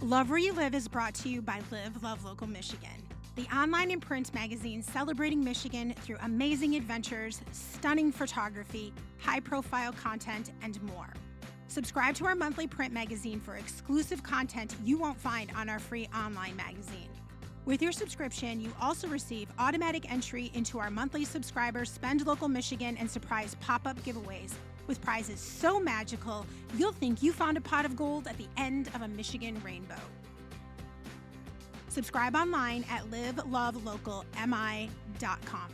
Love Where You Live is brought to you by Live Love Local Michigan, the online and print magazine celebrating Michigan through amazing adventures, stunning photography, high-profile content, and more. Subscribe to our monthly print magazine for exclusive content you won't find on our free online magazine. With your subscription, you also receive automatic entry into our monthly subscriber Spend Local Michigan and surprise pop-up giveaways with prizes so magical, you'll think you found a pot of gold at the end of a Michigan rainbow. Subscribe online at livelovelocalmi.com.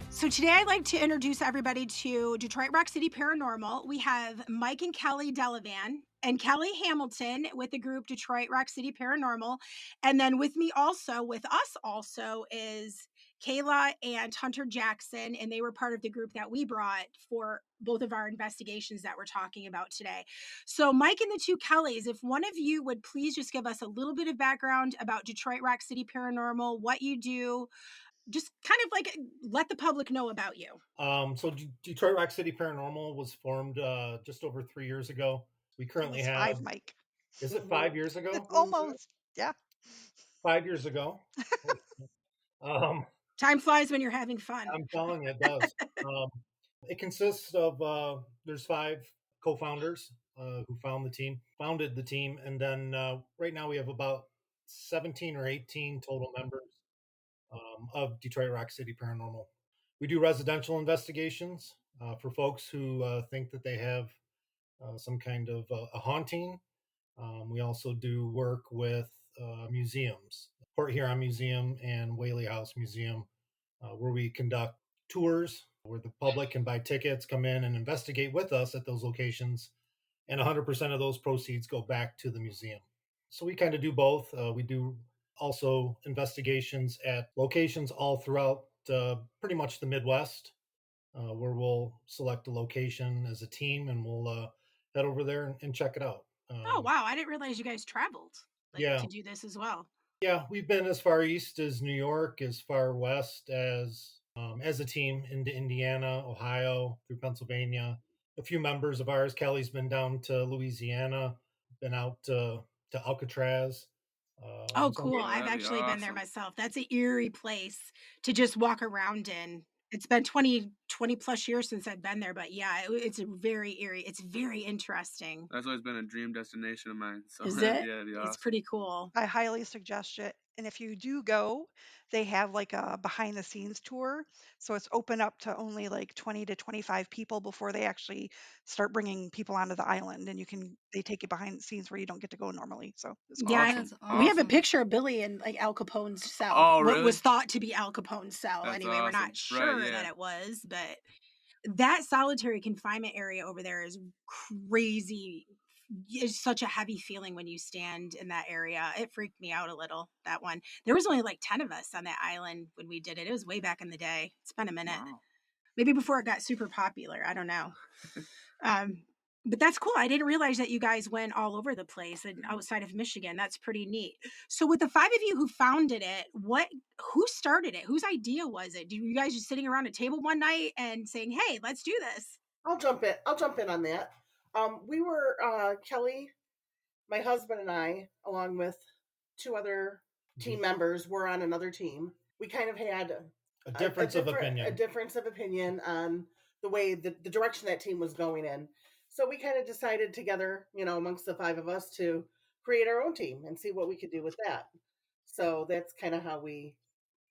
So today I'd like to introduce everybody to Detroit Rock City Paranormal. We have Mike and Kelly Delavan and Kelly Hamilton with the group Detroit Rock City Paranormal. And then with us also is Kayla and Hunter Jackson, and they were part of the group that we brought for both of our investigations that we're talking about today. So Mike and the two Kellys, if one of you would please just give us a little bit of background about Detroit Rock City Paranormal, what you do, just kind of like let the public know about you. Detroit Rock City Paranormal was formed just over 3 years ago. We currently Almost have, 5, Mike. is it 5 years ago? Almost, yeah. 5 years ago. um, Time flies when you're having fun. I'm telling you, it does. It consists of, there's 5 co-founders who founded the team. And then right now we have about 17 or 18 total members of Detroit Rock City Paranormal. We do residential investigations for folks who think that they have some kind of a haunting. We also do work with museums, Port Huron Museum and Whaley House Museum, where we conduct tours where the public can buy tickets, come in and investigate with us at those locations. And 100% of those proceeds go back to the museum. So we kind of do both. We do also investigations at locations all throughout pretty much the Midwest, where we'll select a location as a team and we'll head over there and check it out. Oh, wow. I didn't realize you guys traveled to do this as well. Yeah, we've been as far east as New York, as far west as a team into Indiana, Ohio, through Pennsylvania. A few members of ours, Kelly's been down to Louisiana, been out to Alcatraz. Oh, cool. I've actually been there myself. That's an eerie place to just walk around in. It's been 20 plus years since I've been there, but yeah, it's very eerie. It's very interesting. That's always been a dream destination of mine. So Is it? yeah, it'd be It's awesome. pretty cool. I highly suggest it. And if you do go, they have like a behind the scenes tour. So it's open up to only like 20 to 25 people before they actually start bringing people onto the island. And they take you behind the scenes where you don't get to go normally. So it's cool. Yeah, Awesome. we have a picture of Billy in like Al Capone's cell. Oh, What really? was thought to be Al Capone's cell. That's Anyway, we're awesome. not sure Right, yeah. that it was, but that solitary confinement area over there is crazy. It's such a heavy feeling when you stand in that area. It freaked me out a little, that one. There was only like 10 of us on that island when we did it. It was way back in the day. It's been a minute. Wow. Maybe before it got super popular. I don't know. But that's cool. I didn't realize that you guys went all over the place and outside of Michigan. That's pretty neat. So with the 5 of you who founded it, who started it? Whose idea was it? Do you guys just sitting around a table one night and saying, "Hey, let's do this"? I'll jump in on that. We were Kelly, my husband, and I, along with 2 other team members, were on another team. We kind of had a difference of opinion on the way the direction that team was going in. So we kind of decided together, amongst the 5 of us, to create our own team and see what we could do with that. So that's kind of how we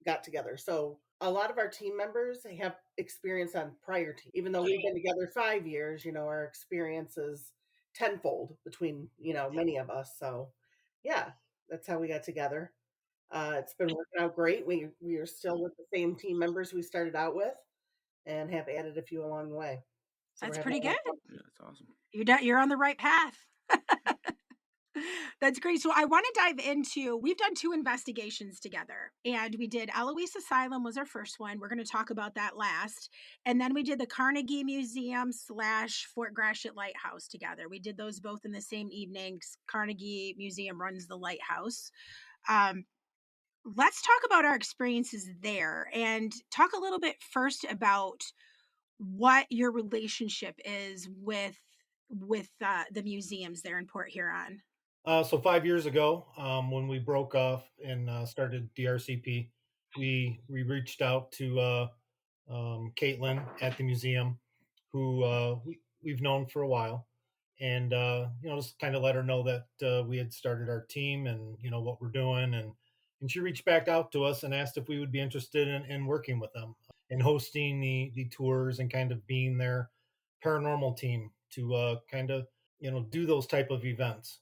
got together. So a lot of our team members have experience on prior teams. Even though we've been together 5 years, our experience is tenfold between, many of us. So yeah, that's how we got together. It's been working out great. We are still with the same team members we started out with and have added a few along the way. So That's pretty good. Yeah, that's awesome. You're on the right path. That's great. So I want to dive into, we've done 2 investigations together, and we did Eloise Asylum was our first one. We're going to talk about that last. And then we did the Carnegie Museum / Fort Gratiot Lighthouse together. We did those both in the same evening. Carnegie Museum runs the Lighthouse. let's talk about our experiences there and talk a little bit first about what your relationship is with the museums there in Port Huron. So 5 years ago, when we broke off and started DRCP, we reached out to Caitlin at the museum, who we've known for a while, and just kind of let her know that we had started our team and what we're doing, and she reached back out to us and asked if we would be interested in working with them and hosting the tours and kind of being their paranormal team to kind of do those type of events.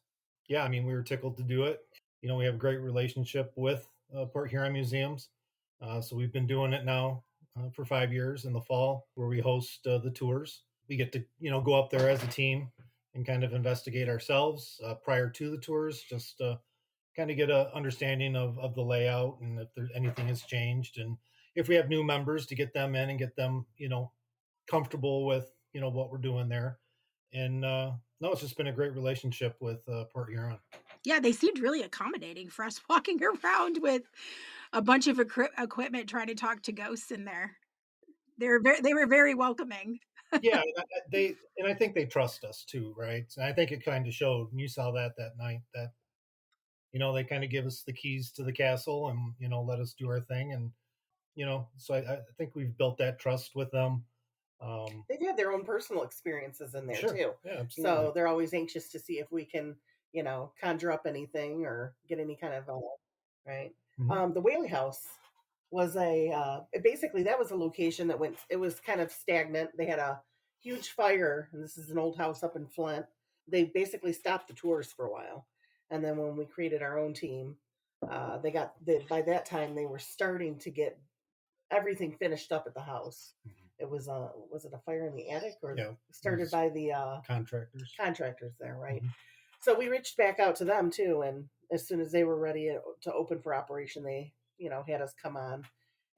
Yeah, I mean, we were tickled to do it. We have a great relationship with Port Huron Museums. So we've been doing it now for 5 years in the fall, where we host the tours. We get to, go up there as a team and kind of investigate ourselves prior to the tours, just kind of get a understanding of the layout and if there's anything has changed. And if we have new members, to get them in and get them, comfortable with, what we're doing there. And no, it's just been a great relationship with Port Huron. Yeah, they seemed really accommodating for us walking around with a bunch of equipment trying to talk to ghosts in there. They were very welcoming. Yeah, and I think they trust us too, right? And I think it kind of showed. And you saw that night that they kind of give us the keys to the castle and let us do our thing, and so I think we've built that trust with them. They've had their own personal experiences in there Sure, too. yeah, absolutely. So they're always anxious to see if we can, conjure up anything or get any kind of right. Mhm. The Whaley House was basically that was a location that went. It was kind of stagnant. They had a huge fire, and this is an old house up in Flint. They basically stopped the tours for a while, and then when we created our own team, by that time they were starting to get everything finished up at the house. It was it a fire in the attic or Yeah, started by the contractors there, right? Mhm. So we reached back out to them too, and as soon as they were ready to open for operation, they had us come on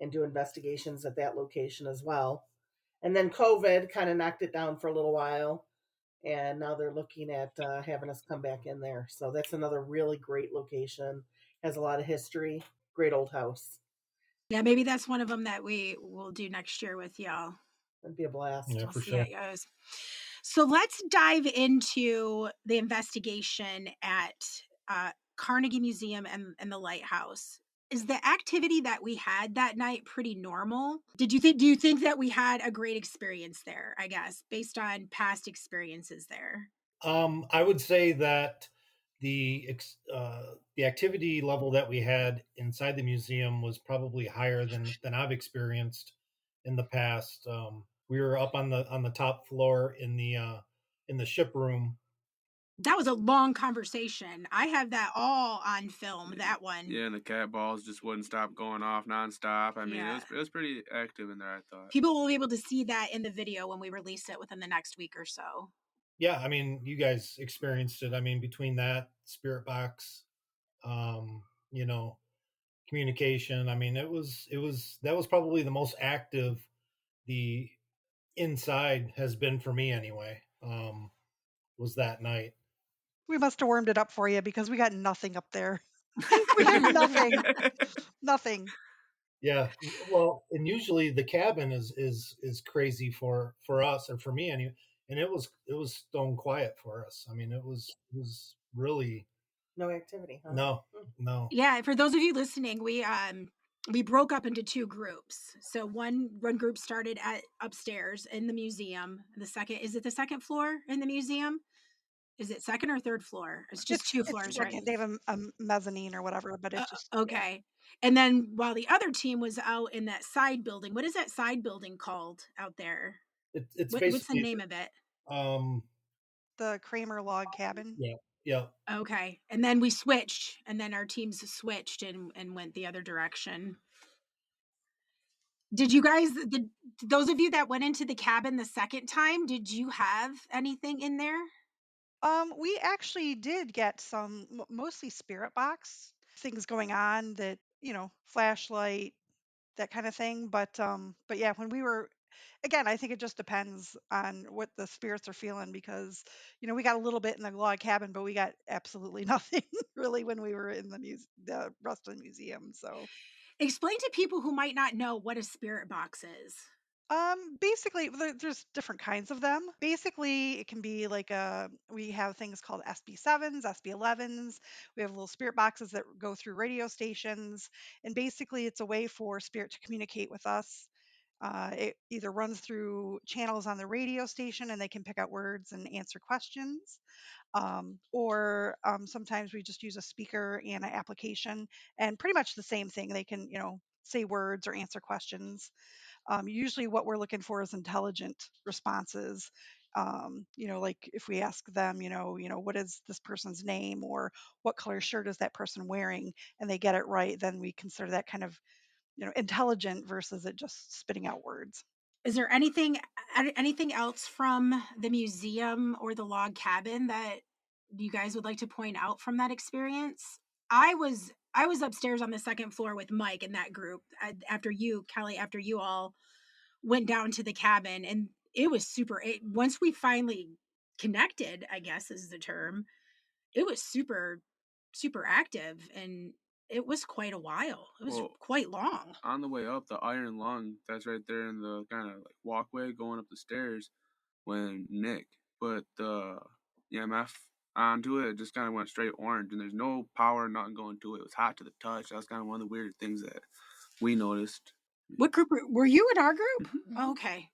and do investigations at that location as well. And then COVID kind of knocked it down for a little while, and now they're looking at having us come back in there. So that's another really great location. Has a lot of history. Great old house. Yeah, maybe that's one of them that we will do next year with y'all. It'd be a blast. Yeah, We'll for see how sure. it goes. So let's dive into the investigation at Carnegie Museum and the Lighthouse. Is the activity that we had that night pretty normal? Do you think that we had a great experience there, I guess, based on past experiences there? I would say that the activity level that we had inside the museum was probably higher than I've experienced in the past. We were up on the top floor in the ship room. That was a long conversation. I have that all on film, that one. Yeah, and the cat balls just wouldn't stop going off nonstop. I mean, Yeah. it was pretty active in there, I thought. People will be able to see that in the video when we release it within the next week or so. Yeah, I mean, you guys experienced it. I mean, between that spirit box, um, you know, communication. I mean, it was that was probably the most active the inside has been for me anyway. Was that night. We must have warmed it up for you because we got nothing up there. We had nothing. Nothing. Yeah, well, and usually the cabin is crazy for us or for me anyway, and it was stone quiet for us. I mean, it was really No activity, huh? no, no. Yeah, for those of you listening, we broke up into two groups. So one group started at upstairs in the museum. The second, is it the second floor in the museum? Is it second or third floor? It's just two It's floors, right? second. They have a mezzanine or whatever, but it's just yeah. Okay. And then while the other team was out in that side building, what is that side building called out there? It's What's the basically name of it? um The Kramer log cabin. yeah, yeah. Okay. And then we switched, and then our teams switched and went the other direction. Did you guys did those of you that went into the cabin the second time, did you have anything in there? We actually did get some mostly spirit box things going on that, flashlight, that kind of thing. But yeah, when we were again, I think it just depends on what the spirits are feeling because, we got a little bit in the log cabin, but we got absolutely nothing really when we were in the rest of the museum. So, Explain to people who might not know what a spirit box is. basically, there's different kinds of them. Basically, it can be like we have things called SB7s, SB11s. We have little spirit boxes that go through radio stations, and basically, it's a way for spirit to communicate with us. It either runs through channels on the radio station and they can pick out words and answer questions, or sometimes we just use a speaker and an application and pretty much the same thing. They can, say words or answer questions. Usually, what we're looking for is intelligent responses. Like if we ask them, what is this person's name or what color shirt is that person wearing, and they get it right, then we consider that kind of, intelligent versus it just spitting out words. Is there anything else from the museum or the log cabin that you guys would like to point out from that experience? I was upstairs on the second floor with Mike and that group after you, Kelly, after you all went down to the cabin, and it was once we finally connected, I guess is the term. It was super super active, and it was quite a while. It was Well, quite long. on the way up, the Iron Lung, that's right there in the kind of like walkway going up the stairs when Nick put the EMF onto it, it just kind of went straight orange, and there's no power, nothing going to it. It was hot to the touch. That was kind of one of the weirder things that we noticed. What group were you in? Our group? Mhm. Oh, okay.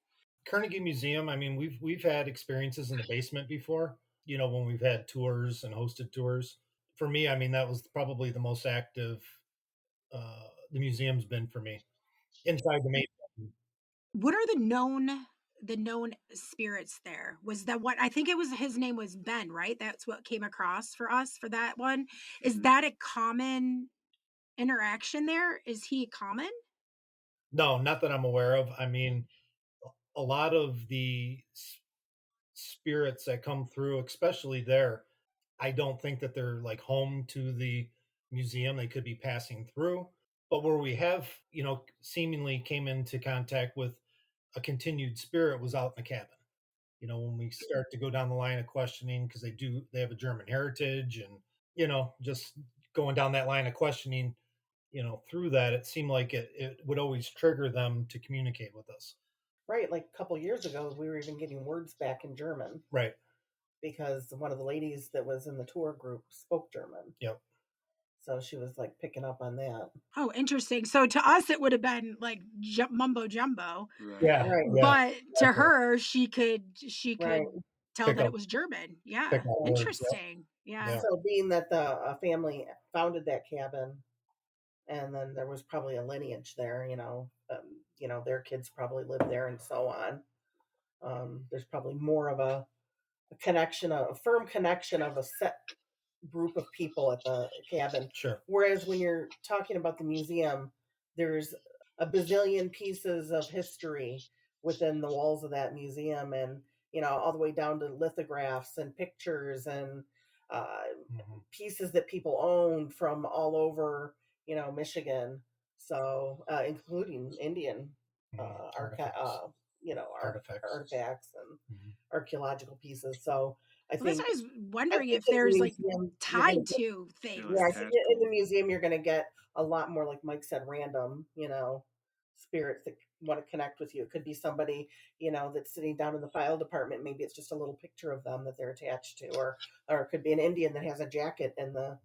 Carnegie Museum, I mean, we've had experiences in the basement before, when we've had tours and hosted tours. For me, I mean, that was probably the most active the museum's been for me. Inside the main. What are the known spirits there? Was that what I think it was his name was Ben, right? That's what came across for us for that one. Is that a common interaction there? Is he common? No, not that I'm aware of. I mean, a lot of the spirits that come through, especially there, I don't think that they're like home to the museum. They could be passing through. But where we have, seemingly came into contact with a continued spirit was out in the cabin. When we start to go down the line of questioning, because they have a German heritage, and, just going down that line of questioning, through that, it seemed like it would always trigger them to communicate with us. Right, like a couple years ago, we were even getting words back in German Right. because one of the ladies that was in the tour group spoke German. Yep. So she was like picking up on that. Oh, interesting. So to us, it would have been like mumbo jumbo, Right. Yeah. Right. Yeah. but to Exactly. her, she could Right. tell Pick that it up. was German. Yeah, Pick up words. Yep. interesting. Yeah. Yeah. So being that the family founded that cabin, and then there was probably a lineage there, their kids probably lived there and so on. There's probably more of a connection, a firm connection of a set group of people at the cabin. Sure. Whereas when you're talking about the museum, there's a bazillion pieces of history within the walls of that museum, and all the way down to lithographs and pictures and pieces that people owned from all over, Michigan. So including Indian artifacts and archaeological pieces. So I Well, that's think why I was I wondering think if in the there's like museum you're gonna tied get, to Yeah, things. yeah, I like think attached to in the it. museum you're gonna get a lot more, like Mike said, random, spirits that want to connect with you. It could be somebody, that's sitting down in the file department. Maybe it's just a little picture of them that they're attached to, or it could be an Indian that has a jacket in the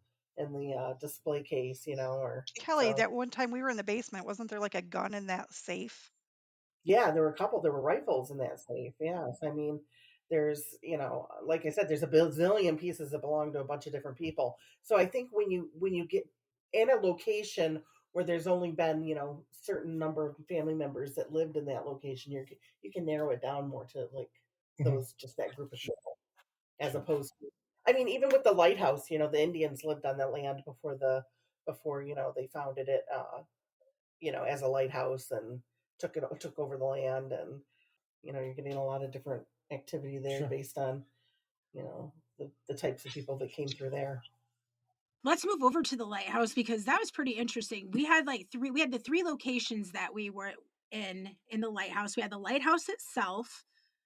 display case, or Kelly, so. that one time we were in the basement, wasn't there like a gun in that safe? Yeah, there were a couple. There were rifles in that safe. Yes, I mean, there's like I said, there's a bazillion pieces that belong to a bunch of different people. So I think when you get in a location where there's only been certain number of family members that lived in that location, you can narrow it down more to like those just that group of people, as opposed to. I mean, even with the lighthouse, the Indians lived on that land before they founded it. As a lighthouse and took over the land, and you're getting a lot of different activity there. Sure. Based on the types of people that came through there. Let's move over to the lighthouse because that was pretty interesting. We had the three locations that we were in the lighthouse. We had the lighthouse itself,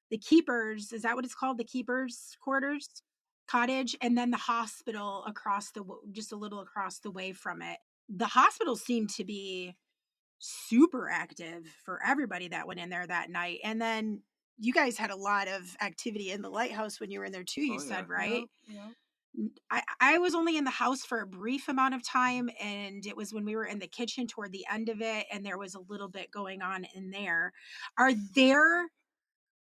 the keepers, is that what it's called? The keepers quarters cottage, and then the hospital across just a little across the way from it. The hospital seemed to be super active for everybody that went in there that night. And then you guys had a lot of activity in the lighthouse when you were in there too, you said, right? Yep. I was only in the house for a brief amount of time, and it was when we were in the kitchen toward the end of it, and there was a little bit going on in there. Are there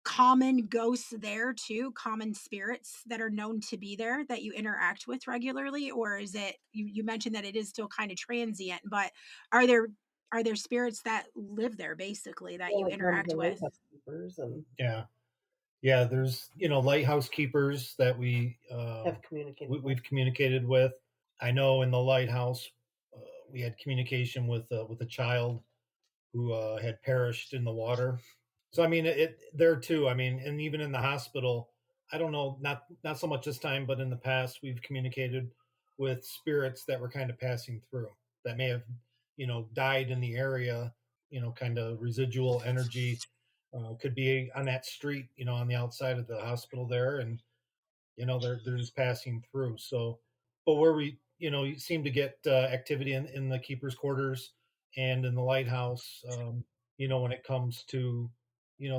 common ghosts there too, common spirits that are known to be there that you interact with regularly? Or is it, you mentioned that it is still kind of transient, but are there spirits that live there basically that you Like interact the with? lighthouse keepers and Yeah, there's lighthouse keepers that have communicated with. we've communicated with. I know in the lighthouse we had communication with a child who had perished in the water. So I mean, it there too. I mean, and even in the hospital, I don't know, not so much this time, but in the past, we've communicated with spirits that were kind of passing through that may have, died in the area. Kind of residual energy could be on that street, on the outside of the hospital there, and they're just passing through. So, but where we, you seem to get activity in the keepers' quarters and in the lighthouse, when it comes to,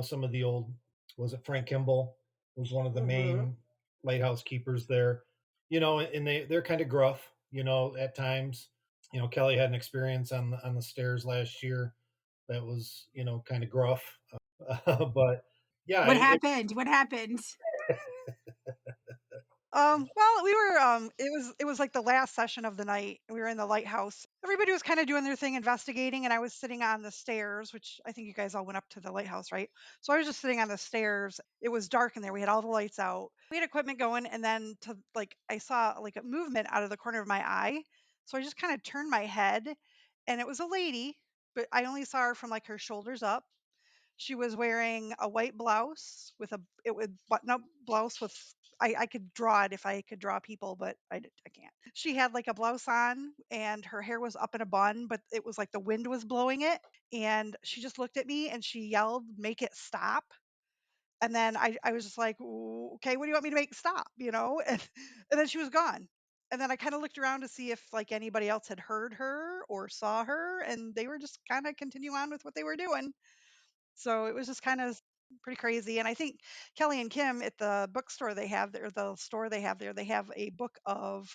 some of the old, was it Frank Kimball was one of the main lighthouse keepers there, and they're kind of gruff, at times. Kelly had an experience on the stairs last year that was, kind of gruff, but yeah, What happened? Well, we were it was like the last session of the night. We were in the lighthouse. Everybody was kind of doing their thing investigating, and I was sitting on the stairs, which I think you guys all went up to the lighthouse, right? So I was just sitting on the stairs. It was dark in there. We had all the lights out. We had equipment going, and then I saw like a movement out of the corner of my eye. So I just kind of turned my head, and it was a lady, but I only saw her from like her shoulders up. She was wearing a white blouse with it would button up blouse with I could draw it if I could draw people, but I can't. She had like a blouse on and her hair was up in a bun, but it was like the wind was blowing it. And she just looked at me and she yelled, "Make it stop." And then I was just like, Okay, what do you want me to make stop? And then she was gone. And then I kind of looked around to see if like anybody else had heard her or saw her, and they were just kind of continue on with what they were doing. So it was just kind of pretty crazy. And I think Kelly and Kim at the bookstore they have there, the store they have there, they have a book of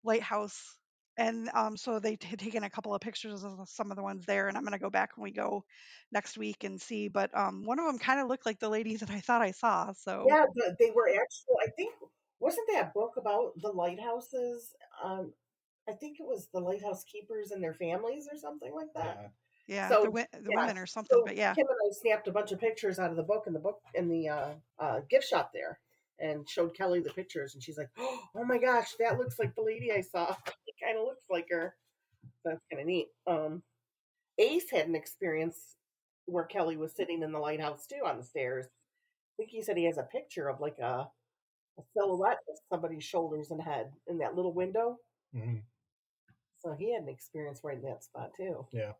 Lighthouse. And so they had taken a couple of pictures of some of the ones there. And I'm going to go back when we go next week and see. But one of them kind of looked like the lady that I thought I saw. So Yeah, they were actual. I think wasn't that book about the lighthouses? I think it was the lighthouse keepers and their families or something like that. yeah, So the yeah, women or something. so But yeah, Kim and I snapped a bunch of pictures out of the book in the gift shop there, and showed Kelly the pictures, and she's like, "Oh my gosh, that looks like the lady I saw. It kind of looks like her." That's kind of neat. Ace had an experience where Kelly was sitting in the lighthouse too on the stairs. I think he said he has a picture of like a silhouette of somebody's shoulders and head in that little window. Mhm. So he had an experience right in that spot too. Yeah.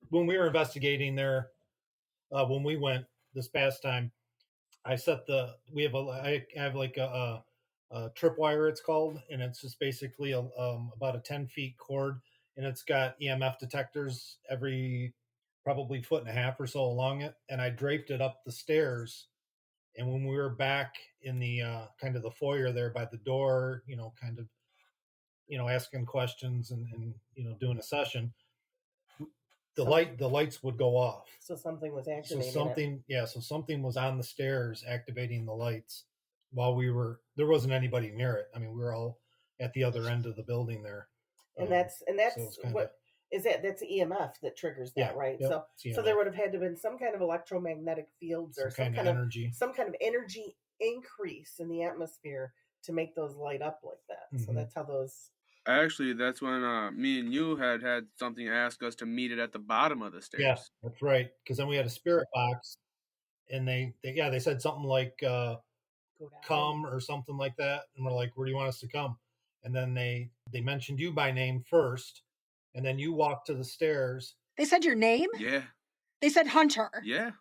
When we were investigating there, when we went this past time, I have like a tripwire, it's called, and it's just basically about a 10 feet cord, and it's got EMF detectors every probably foot and a half or so along it, and I draped it up the stairs. And when we were back in the kind of the foyer there by the door, kind of asking questions and doing a session, the lights would go off. So something was So activating so something was on the stairs activating the lights while there wasn't anybody near it. I mean, we were all at the other end of the building there. And that's so what is that? That's EMF that triggers that, Yeah, right? yep, So there would have had to been some kind of electromagnetic fields or some kind of energy, increase in the atmosphere to make those light up like that. So that's how those. Actually, that's when me and you had something ask us to meet it at the bottom of the stairs. Yeah, that's right. Because then we had a spirit box, and they said something like come or something like that, and we're like, where do you want us to come? And then they mentioned you by name first, and then you walked to the stairs. They said your name? Yeah. They said Hunter. Yeah.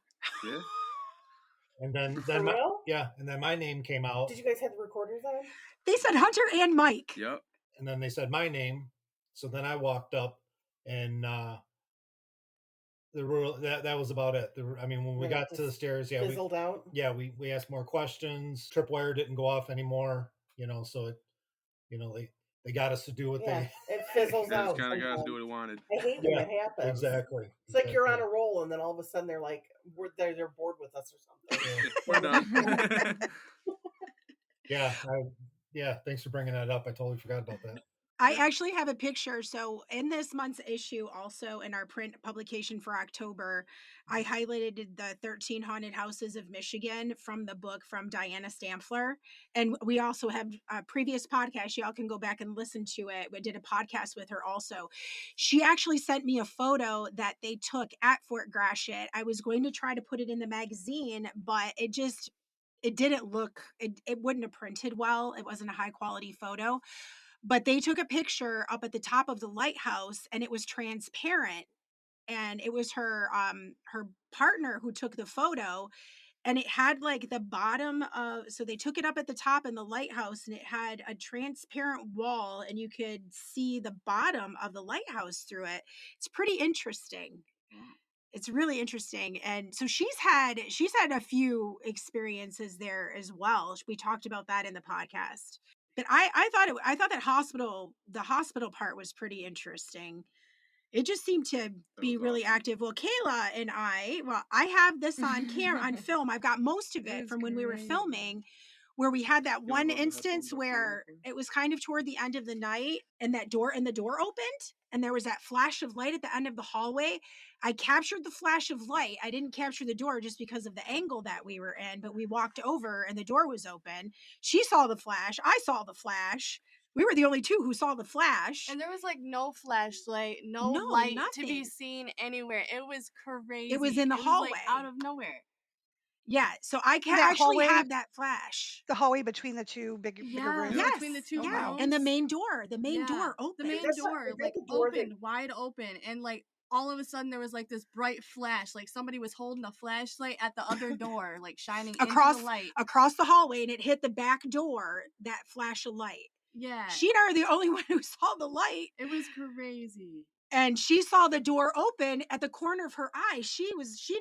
And then For real? and then my name came out. Did you guys have the recorders on? They said Hunter and Mike. Yep. And then they said my name. So then I walked up, and that was about it. When we got to the stairs, fizzled out. Yeah, we asked more questions. Tripwire didn't go off anymore, so it, they got us to do what Yeah, they. it fizzles They out. just kind of got to sometimes. do what it wanted. I hate when it happens. Exactly. It's like you're on a roll, and then all of a sudden they're like, they're bored with us or something. We're done. Yeah. Thanks for bringing that up. I totally forgot about that. I actually have a picture. So in this month's issue, also in our print publication for October, I highlighted the 13 Haunted Houses of Michigan from the book from Diana Stampfler. And we also have a previous podcast. Y'all can go back and listen to it. We did a podcast with her also. She actually sent me a photo that they took at Fort Gratiot. I was going to try to put it in the magazine, but it didn't look, it wouldn't have printed well. It wasn't a high quality photo. But they took a picture up at the top of the lighthouse, and it was transparent, and it was her partner who took the photo, and it had like the bottom of, so they took it up at the top in the lighthouse, and it had a transparent wall, and you could see the bottom of the lighthouse through it. It's pretty interesting. It's really interesting. And so she's had a few experiences there as well. We talked about that in the podcast. But I thought that the hospital part was pretty interesting. It just seemed to be really awesome. active. Well, Kayla and I have this on camera, on film. I've got most of it from when we were filming, where we had that one instance where it was kind of toward the end of the night, and the door opened, and there was that flash of light at the end of the hallway. I captured the flash of light. I didn't capture the door just because of the angle that we were in, but we walked over and the door was open. She saw the flash. I saw the flash. We were the only two who saw the flash. And there was like no flashlight, no light to be seen anywhere. It was crazy. It was in the hallway. Like out of nowhere. Yeah, so I can actually have that flash. The hallway between the two bigger rooms. Yes, between the two rooms. And the main door. The main door opened. The main door like opened wide open, and like all of a sudden there was like this bright flash, like somebody was holding a flashlight at the other door, like shining across into the light across the hallway, and it hit the back door. That flash of light. Yeah, she and I are the only one who saw the light. It was crazy. And she saw the door open at the corner of her eye. She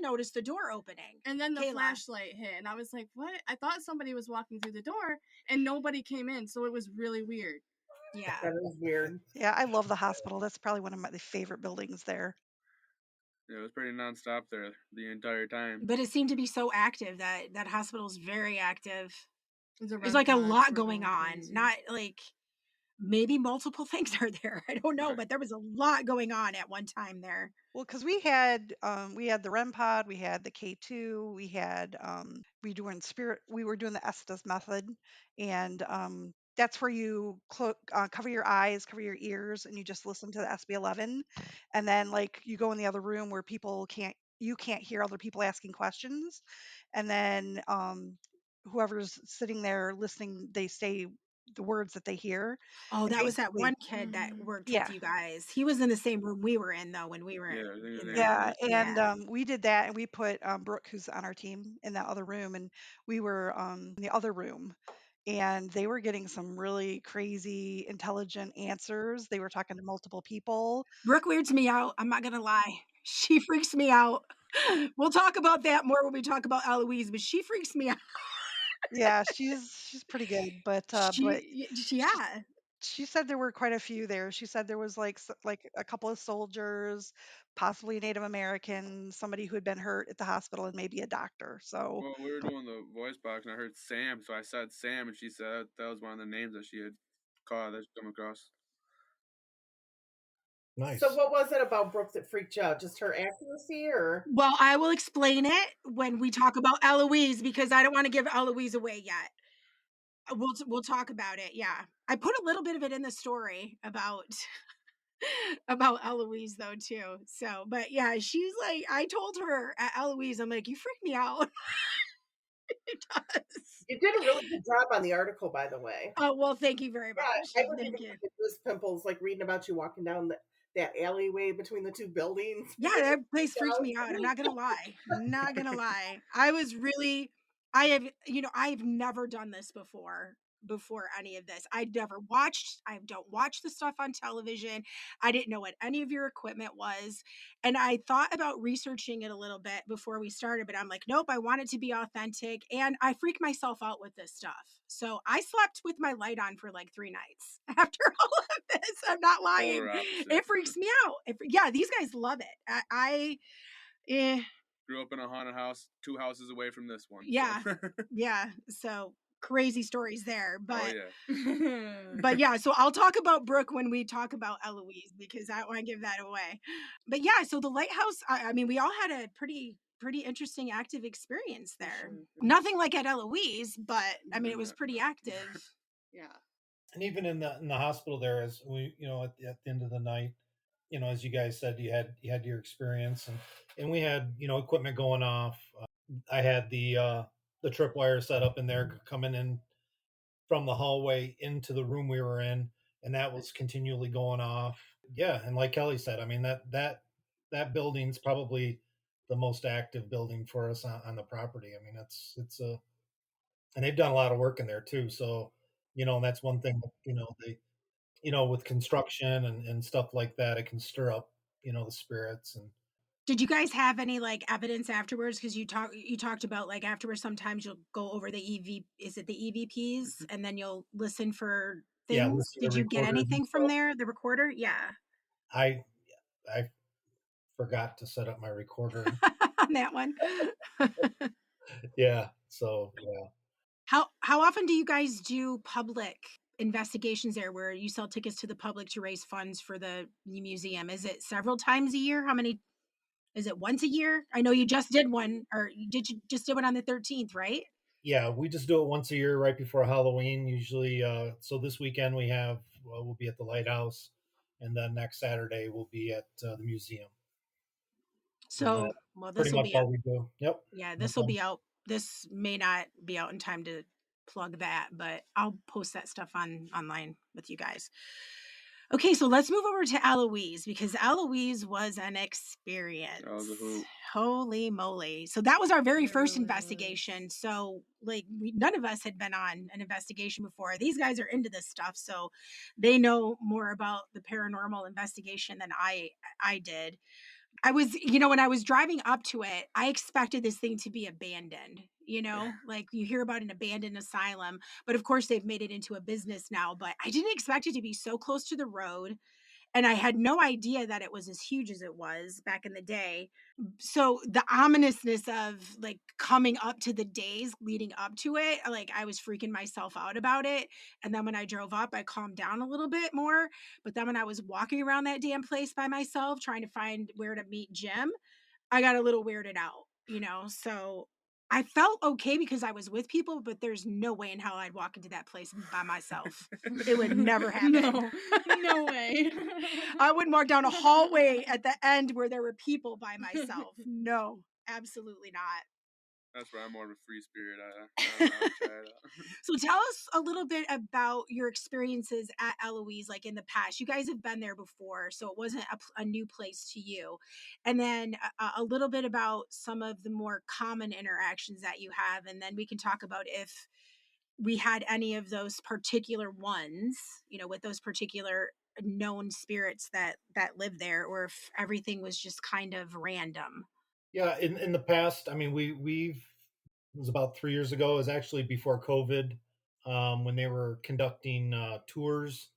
noticed the door opening. And then the flashlight hit, and I was like, what? I thought somebody was walking through the door, and nobody came in, so it was really weird. Yeah. That is weird. Yeah, I love the hospital. That's probably one of my favorite buildings there. Yeah, it was pretty nonstop there the entire time. But it seemed to be so active. That hospital is very active. There's like a lot going on. Not like maybe multiple things are there. I don't know, but there was a lot going on at one time there. Well, because we had the REM pod, we had the K2, we had we were doing the Estes method, and that's where you cover your eyes, cover your ears, and you just listen to the SB11, and then like you go in the other room where you can't hear other people asking questions, and then whoever's sitting there listening, they say the words that they hear. Oh, that was that one kid that worked with you guys. He was in the same room we were in, though, when we were and we did that, and we put Brooke, who's on our team, in that other room, and we were in the other room, and they were getting some really crazy, intelligent answers. They were talking to multiple people. Brooke weirds me out. I'm not gonna lie. She freaks me out. We'll talk about that more when we talk about Eloise, but she freaks me out. Yeah, she's pretty good, but she said there were quite a few there. She said there was like a couple of soldiers, possibly Native American, somebody who had been hurt at the hospital, and maybe a doctor. So well, we were doing the voice box, and I heard Sam, so I said Sam, and she said that was one of the names that she had come across. Nice. So what was it about Brooke that freaked you out? Just her accuracy, or? Well, I will explain it when we talk about Eloise, because I don't want to give Eloise away yet. We'll talk about it. Yeah, I put a little bit of it in the story about Eloise though too. So, but yeah, she's like, I told her at Eloise, I'm like, you freak me out. It does. You did a really good job on the article, by the way. Oh well, thank you very much. I would thank even you. get those pimples like reading about you walking down that alleyway between the two buildings. Yeah, that place freaked me out. I'm not gonna lie. Not gonna lie. I've never done this before any of this. I don't watch the stuff on television. I didn't know what any of your equipment was. And I thought about researching it a little bit before we started, but I'm like, nope, I want it to be authentic. And I freak myself out with this stuff. So I slept with my light on for like 3 nights after all of this. I'm not lying. Polar opposite. It freaks me out. Yeah, these guys love it. Grew up in a haunted house, 2 houses away from this one. Yeah. So. Yeah. So crazy stories there. But Oh yeah. but yeah, so I'll talk about Brooke when we talk about Eloise because I don't want to give that away. But yeah, so the lighthouse, I mean, we all had a pretty interesting active experience there. Nothing like at Eloise, but I mean, it was pretty active. Yeah. And even in the hospital there, as we, at the end of the night, as you guys said, you had your experience, and we had equipment going off. I had the tripwire set up in there coming in from the hallway into the room we were in, and that was continually going off. Yeah, and like Kelly said, I mean that building's probably the most active building for us on the property. I mean, it's a and they've done a lot of work in there too. So, and that's one thing that, they, with construction and stuff like that, it can stir up, the spirits. And did you guys have any like evidence afterwards? Because you talked about like afterwards, sometimes you'll go over the is it the EVPs, and then you'll listen for things. Did you get anything from there? The recorder? Yeah. I forgot to set up my recorder on that one. Yeah. So yeah. How often do you guys do public investigations there where you sell tickets to the public to raise funds for the museum? Is it several times a year? How many? Is it once a year? I know you just did one, or you just did one on the 13th, right? Yeah, we just do it once a year right before Halloween usually. So this weekend we'll be at the Lighthouse, and then next Saturday we'll be at the museum. So, well, this will be all we do. Yep. Yeah, this will be out. This may not be out in time to plug that, but I'll post that stuff online with you guys. Okay, so let's move over to Eloise because Eloise was an experience. That was a hoot. Holy moly. So that was our very first investigation. So like none of us had been on an investigation before. These guys are into this stuff, so they know more about the paranormal investigation than I did. I was, when I was driving up to it, I expected this thing to be abandoned, like you hear about an abandoned asylum, but of course they've made it into a business now, but I didn't expect it to be so close to the road. And I had no idea that it was as huge as it was back in the day. So the ominousness of like coming up to the days leading up to it, like I was freaking myself out about it. And then when I drove up, I calmed down a little bit more. But then when I was walking around that damn place by myself, trying to find where to meet Jim, I got a little weirded out, So I felt okay because I was with people, but there's no way in hell I'd walk into that place by myself. It would never happen. No way. I wouldn't walk down a hallway at the end where there were people by myself. No, absolutely not. That's where I'm more of a free spirit. I try it out. So tell us a little bit about your experiences at Eloise, like in the past. You guys have been there before, so it wasn't a new place to you. And then a little bit about some of the more common interactions that you have. And then we can talk about if we had any of those particular ones, with those particular known spirits that live there, or if everything was just kind of random. Yeah, in the past, I mean, it was about 3 years ago. It was actually before COVID, when they were conducting tours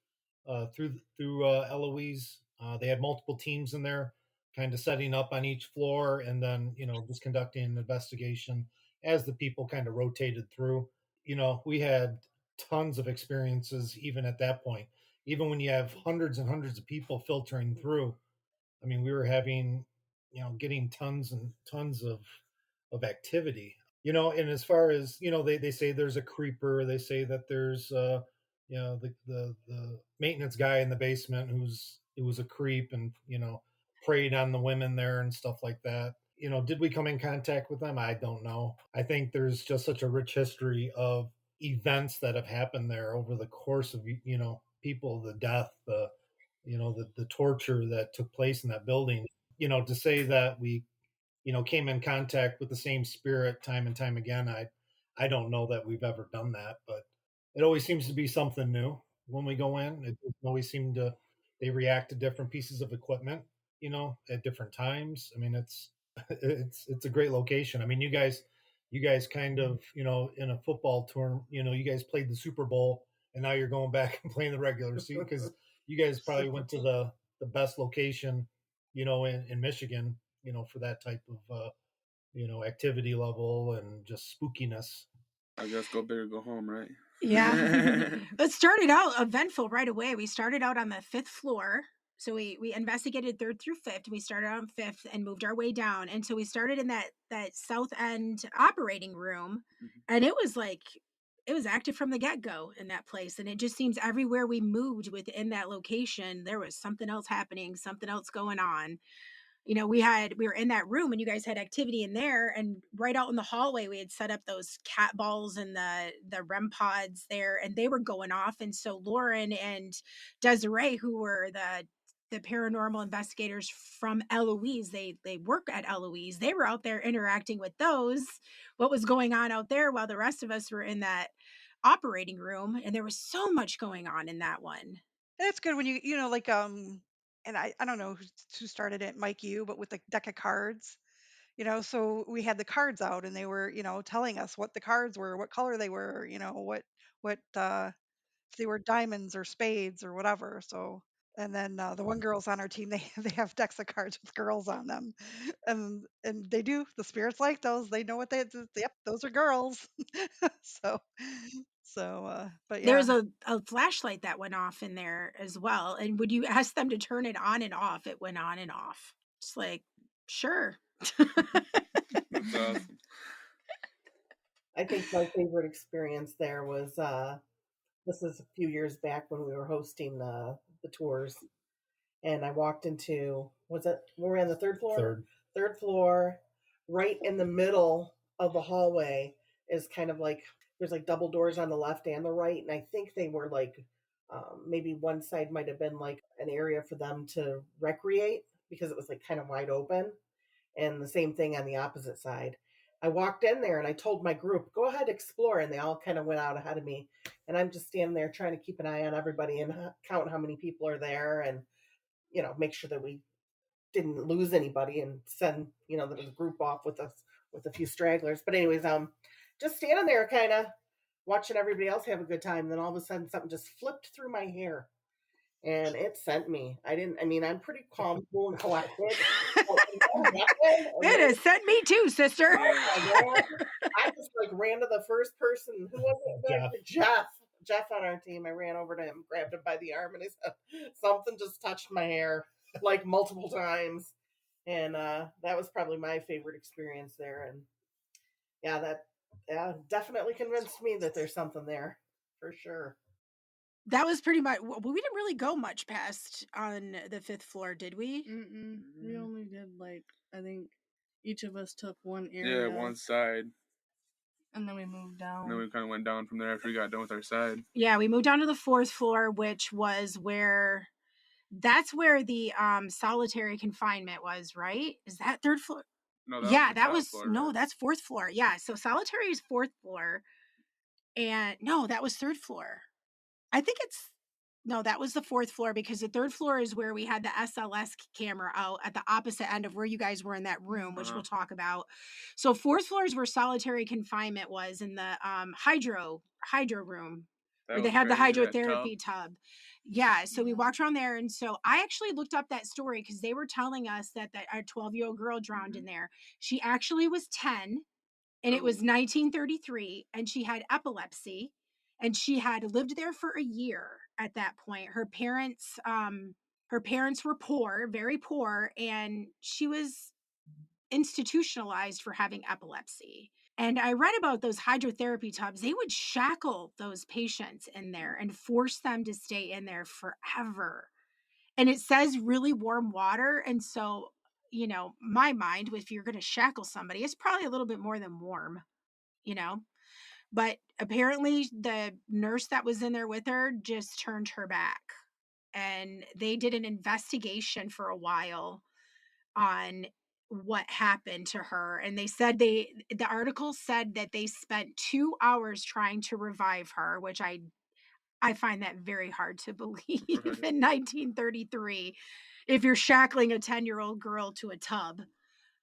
through Eloise. They had multiple teams in there, kind of setting up on each floor, and then just conducting an investigation as the people kind of rotated through. We had tons of experiences even at that point. Even when you have hundreds and hundreds of people filtering through, I mean, we were having, getting tons and tons of activity. And as far as, they say there's a creeper, they say that there's the maintenance guy in the basement it was a creep and, preyed on the women there and stuff like that. Did we come in contact with them? I don't know. I think there's just such a rich history of events that have happened there over the course of, people, the death, the torture that took place in that building. To say that we came in contact with the same spirit time and time again, I don't know that we've ever done that, but it always seems to be something new when we go in. It always seem to they react to different pieces of equipment, at different times. I mean, it's it's a great location. I mean, you guys kind of, in a football tour, you guys played the Super Bowl, and now you're going back and playing the regular season, because you guys probably went to the best location, in Michigan, for that type of activity level and just spookiness. I guess go big or go home, right? Yeah. It started out eventful right away. We started out on the 5th floor. So we investigated 3rd through 5th. We started on 5th and moved our way down. And so we started in that south end operating room. And it was active from the get-go in that place. And it just seems everywhere we moved within that location, there was something else happening, something else going on. We were in that room and you guys had activity in there, and right out in the hallway we had set up those cat balls and the REM pods there, and they were going off. And so Lauren and Desiree, who were the paranormal investigators from Eloise, they work at Eloise, they were out there interacting with what was going on out there, while the rest of us were in that operating room. And there was so much going on in that one. And it's good when like and I don't know who started it, Mike, you, but with the deck of cards, so we had the cards out and they were, telling us what the cards were, what color they were, what if they were diamonds or spades or whatever. So and then the one girl's on our team, they they have decks of cards with girls on them, and they do, the spirits like those, they know what yep, those are girls. so but There yeah. was a flashlight that went off in there as well. And would you ask them to turn it on and off, it went on and off. It's like, sure. That's awesome. I think my favorite experience there was this is a few years back when we were hosting the tours, and I walked into, was it, we were on the third floor? Third floor, right in the middle of the hallway is kind of like, there's like double doors on the left and the right, and I think they were like, maybe one side might have been like an area for them to recreate because it was like kind of wide open, and the same thing on the opposite side. I walked in there and I told my group, go ahead, explore. And they all kind of went out ahead of me. And I'm just standing there trying to keep an eye on everybody and count how many people are there, and, make sure that we didn't lose anybody and send, the group off with us with a few stragglers. But anyways, just standing there kind of watching everybody else have a good time. Then all of a sudden something just flipped through my hair and it sent me. I'm pretty calm, cool, and collected. It has sent me too, sister. Oh, I just like ran to the first person. Who was it? Jeff on our team. I ran over to him, grabbed him by the arm, and he said, something just touched my hair like multiple times. And that was probably my favorite experience there. And that definitely convinced me that there's something there for sure. That was pretty much, we didn't really go much past on the 5th floor, did we? We only did I think each of us took one area. Yeah, one side. And then we moved down. And then we kind of went down from there after we got done with our side. Yeah, we moved down to the 4th floor, which was that's where the solitary confinement was, right? Is that 3rd floor? No, that was floor, no, right? that's 4th floor. Yeah, so solitary is 4th floor. And no, that was 3rd floor. I think that was the 4th floor, because the 3rd floor is where we had the SLS camera out at the opposite end of where you guys were in that room, which we'll talk about. So 4th floor is where solitary confinement was, in the hydro room, where they had the hydrotherapy tub. Yeah, so we walked around there, and so I actually looked up that story because they were telling us that a 12-year-old girl drowned in there. She actually was 10, and it was 1933, and she had epilepsy. And she had lived there for a year at that point. Her parents were poor, very poor, and she was institutionalized for having epilepsy. And I read about those hydrotherapy tubs. They would shackle those patients in there and force them to stay in there forever. And it says really warm water. And so, my mind, if you're going to shackle somebody, it's probably a little bit more than warm, But apparently the nurse that was in there with her just turned her back and they did an investigation for a while on what happened to her. And they said the article said that they spent 2 hours trying to revive her, which I find that very hard to believe in 1933, if you're shackling a 10-year-old girl to a tub,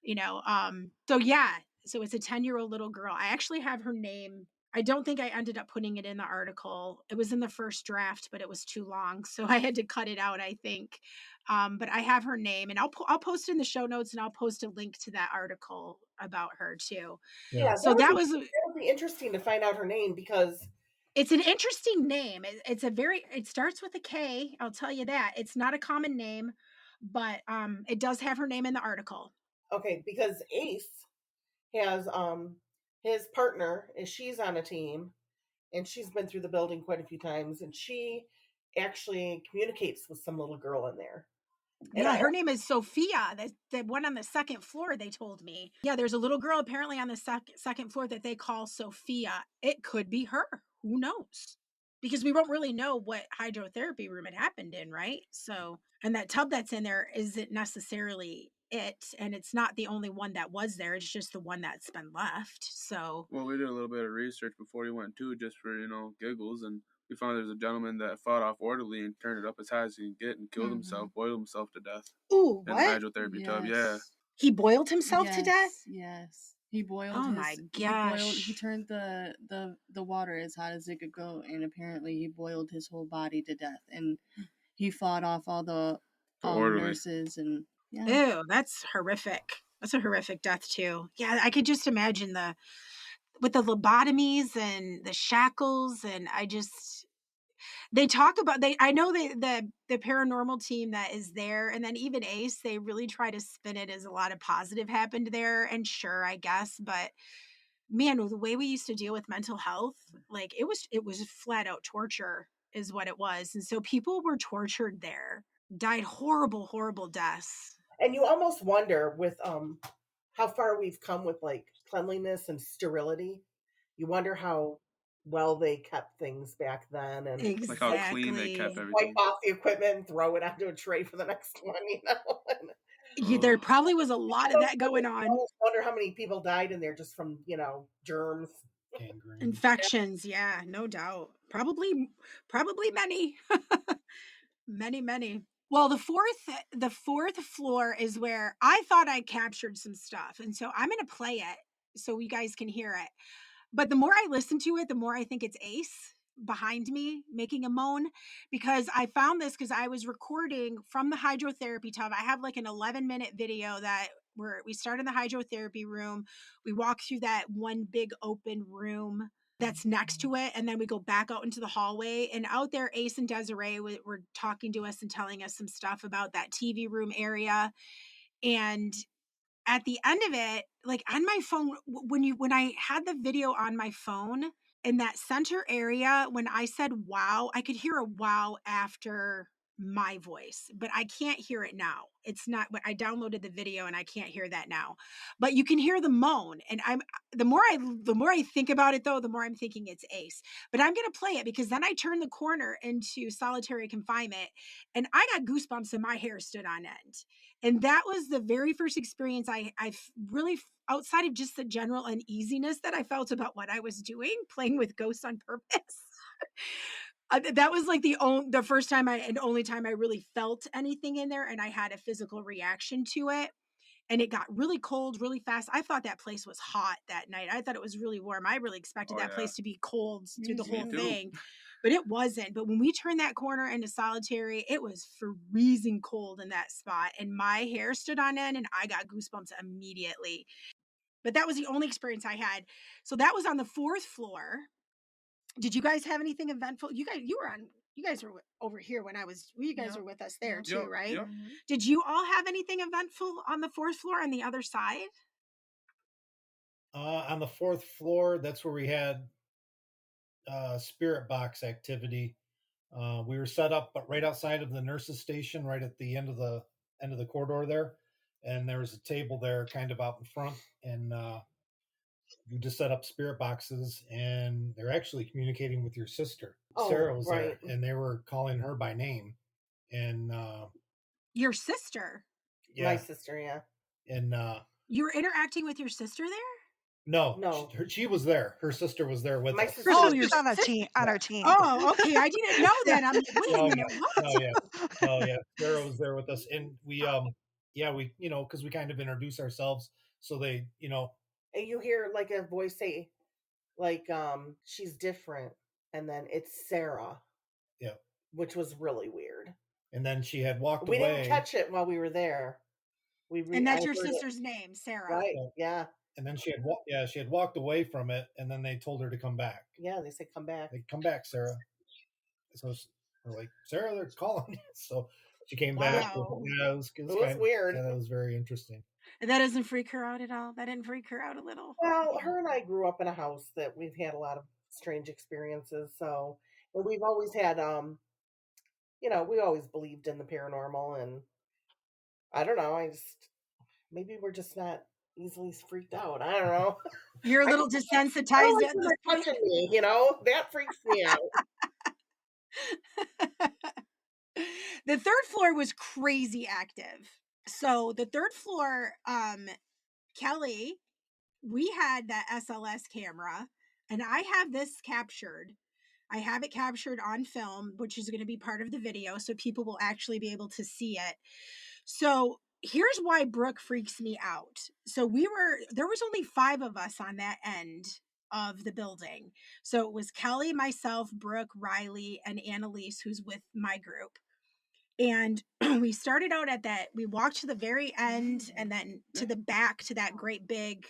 so yeah, so it's a 10-year-old little girl. I actually have her name. I don't think I ended up putting it in the article. It was in the first draft, but it was too long, so I had to cut it out, I think. But I have her name, and I'll post in the show notes, and I'll post a link to that article about her too. Yeah, So that would be interesting to find out her name, because it's an interesting name. It starts with a K. I'll tell you that. It's not a common name, but it does have her name in the article. Okay, because Ace has his partner, is she's on a team, and she's been through the building quite a few times, and she actually communicates with some little girl in there. And yeah, her name is Sophia. The one on the second floor, they told me. Yeah, there's a little girl apparently on the second floor that they call Sophia. It could be her. Who knows? Because we won't really know what hydrotherapy room it happened in, right? So, and that tub that's in there isn't necessarily it, and it's not the only one that was there. It's just the one that's been left. So, well, we did a little bit of research before he went too, just for giggles, and we found there's a gentleman that fought off orderly and turned it up as high as he could get and killed himself, boiled himself to death. Ooh, in what? the hydrotherapy tub. Yeah. He boiled himself to death? Yes. He boiled Oh my gosh. He turned the water as hot as it could go, and apparently he boiled his whole body to death, and he fought off all the nurses, and yeah. Ew, that's horrific. That's a horrific death too. Yeah, I could just imagine with the lobotomies and the shackles, and they talk about I know the paranormal team that is there, and then even Ace, they really try to spin it as a lot of positive happened there, and sure, I guess, but man, the way we used to deal with mental health, like it was flat out torture is what it was. And so people were tortured there, died horrible deaths. And you almost wonder with how far we've come with like cleanliness and sterility. You wonder how well they kept things back then, and exactly. Like how clean they kept everything. Wipe off the equipment and throw it onto a tray for the next one, There probably was a lot of that going on. I almost wonder how many people died in there just from, germs. Infections, yeah, no doubt. Probably many. many. Well, the fourth floor is where I thought I captured some stuff. And so I'm going to play it so you guys can hear it. But the more I listen to it, the more I think it's Ace behind me making a moan, because I found this because I was recording from the hydrotherapy tub. I have like an 11-minute video that where we start in the hydrotherapy room. We walk through that one big open room that's next to it, and then we go back out into the hallway, and out there Ace and Desiree were talking to us and telling us some stuff about that TV room area. And at the end of it, like on my phone, when I had the video on my phone in that center area, when I said wow, I could hear a wow after my voice, but I can't hear it now. It's not what I downloaded the video and I can't hear that now. But you can hear the moan, and the more I think about it though, the more I'm thinking it's Ace. But I'm going to play it because then I turned the corner into solitary confinement and I got goosebumps and my hair stood on end. And that was the very first experience I really, outside of just the general uneasiness that I felt about what I was doing, playing with ghosts on purpose. That was like the first time and only time I really felt anything in there, and I had a physical reaction to it. And it got really cold really fast. I thought that place was hot that night. I thought it was really warm. I really expected that place to be cold through the whole thing, but it wasn't. But when we turned that corner into solitary, it was freezing cold in that spot, and my hair stood on end and I got goosebumps immediately. But that was the only experience I had. So that was on the fourth floor. Did you guys have anything eventful? You guys were over here when you guys were with us there too, right? Yep. Did you all have anything eventful on the fourth floor on the other side? On the fourth floor, that's where we had spirit box activity. We were set up right outside of the nurses station, right at the end of the corridor there, and there was a table there kind of out in front, and you just set up spirit boxes, and they're actually communicating with your sister. Sarah was there, and they were calling her by name, and Your sister? yeah, My sister, yeah. and You were interacting with your sister there? No. she was there. Her sister was there with My us. sister Her Oh, your sister's on our sis team. On our team. Oh, okay, I didn't know Yeah. that. I'm like, "Wait a Oh minute, yeah, what?" oh yeah, oh yeah. Sarah was there with us, and we yeah, we because we kind of introduce ourselves, so they And you hear like a voice say, like, she's different, and then it's Sarah, yeah, which was really weird. and then she had walked We didn't away. catch it while we were there. And I that's your heard it. sister's name, Sarah. Right. Yeah. Yeah. And then she had walked away from it, and then they told her to come back. Yeah. They said, come back. Like, come back, Sarah. So we're like, Sarah, they're calling you. So she came back. Wow. Yeah, it was weird. Yeah, that was very interesting. And that doesn't freak her out at all? That didn't freak her out a little? Well, her and I grew up in a house that we've had a lot of strange experiences. So, and we've always had, we always believed in the paranormal, and I don't know. Maybe we're just not easily freaked out. I don't know. You're a I little don't desensitized like at when this they're point? touching me, that freaks me out. The 3rd floor was crazy active. So the 3rd floor, Kelly, we had that SLS camera, and I have this captured. I have it captured on film, which is going to be part of the video, so people will actually be able to see it. So here's why Brooke freaks me out. So there was only 5 of us on that end of the building. So it was Kelly, myself, Brooke, Riley, and Annalise, who's with my group. And we started out we walked to the very end and then to the back to that great big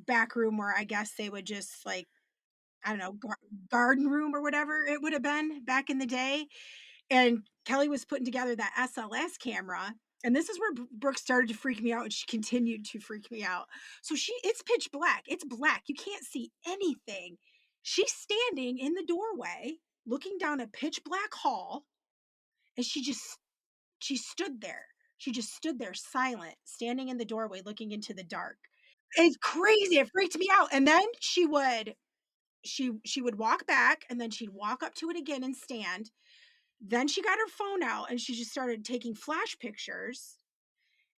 back room where I guess they would just like, I don't know, garden room or whatever it would have been back in the day. And Kelly was putting together that SLS camera. And this is where Brooke started to freak me out, and she continued to freak me out. So it's pitch black. It's black. You can't see anything. She's standing in the doorway looking down a pitch black hall, and she stood there. She just stood there silent, standing in the doorway looking into the dark. It's crazy. It freaked me out. And then she would walk back, and then she'd walk up to it again and stand. Then she got her phone out and she just started taking flash pictures.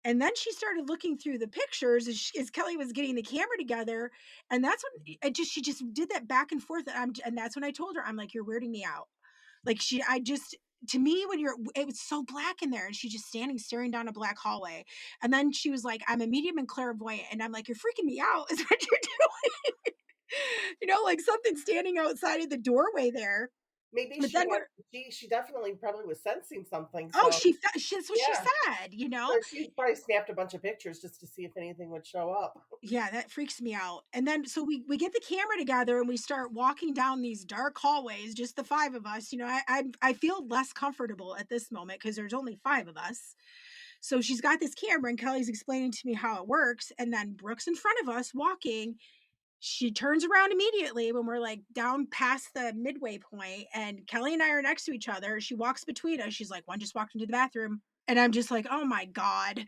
And then she started looking through the pictures as Kelly was getting the camera together. And that's when she just did that back and forth. And that's when I told her, I'm like, you're weirding me out. Like to me, it was so black in there, and she's just standing staring down a black hallway. And then she was like, I'm a medium and clairvoyant. And I'm like, you're freaking me out is what you're doing. Like something standing outside of the doorway there. Maybe But then she definitely probably was sensing something. oh, So that's what she said, so she probably snapped a bunch of pictures just to see if anything would show up. Yeah, that freaks me out. And then so we get the camera together and we start walking down these dark hallways, just the 5 of us. I feel less comfortable at this moment because there's only 5 of us. So she's got this camera and Kelly's explaining to me how it works. And then Brooke's in front of us walking. She turns around immediately when we're like down past the midway point, and Kelly and I are next to each other. She walks between us. She's like, one just walked into the bathroom. And I'm just like, oh my God.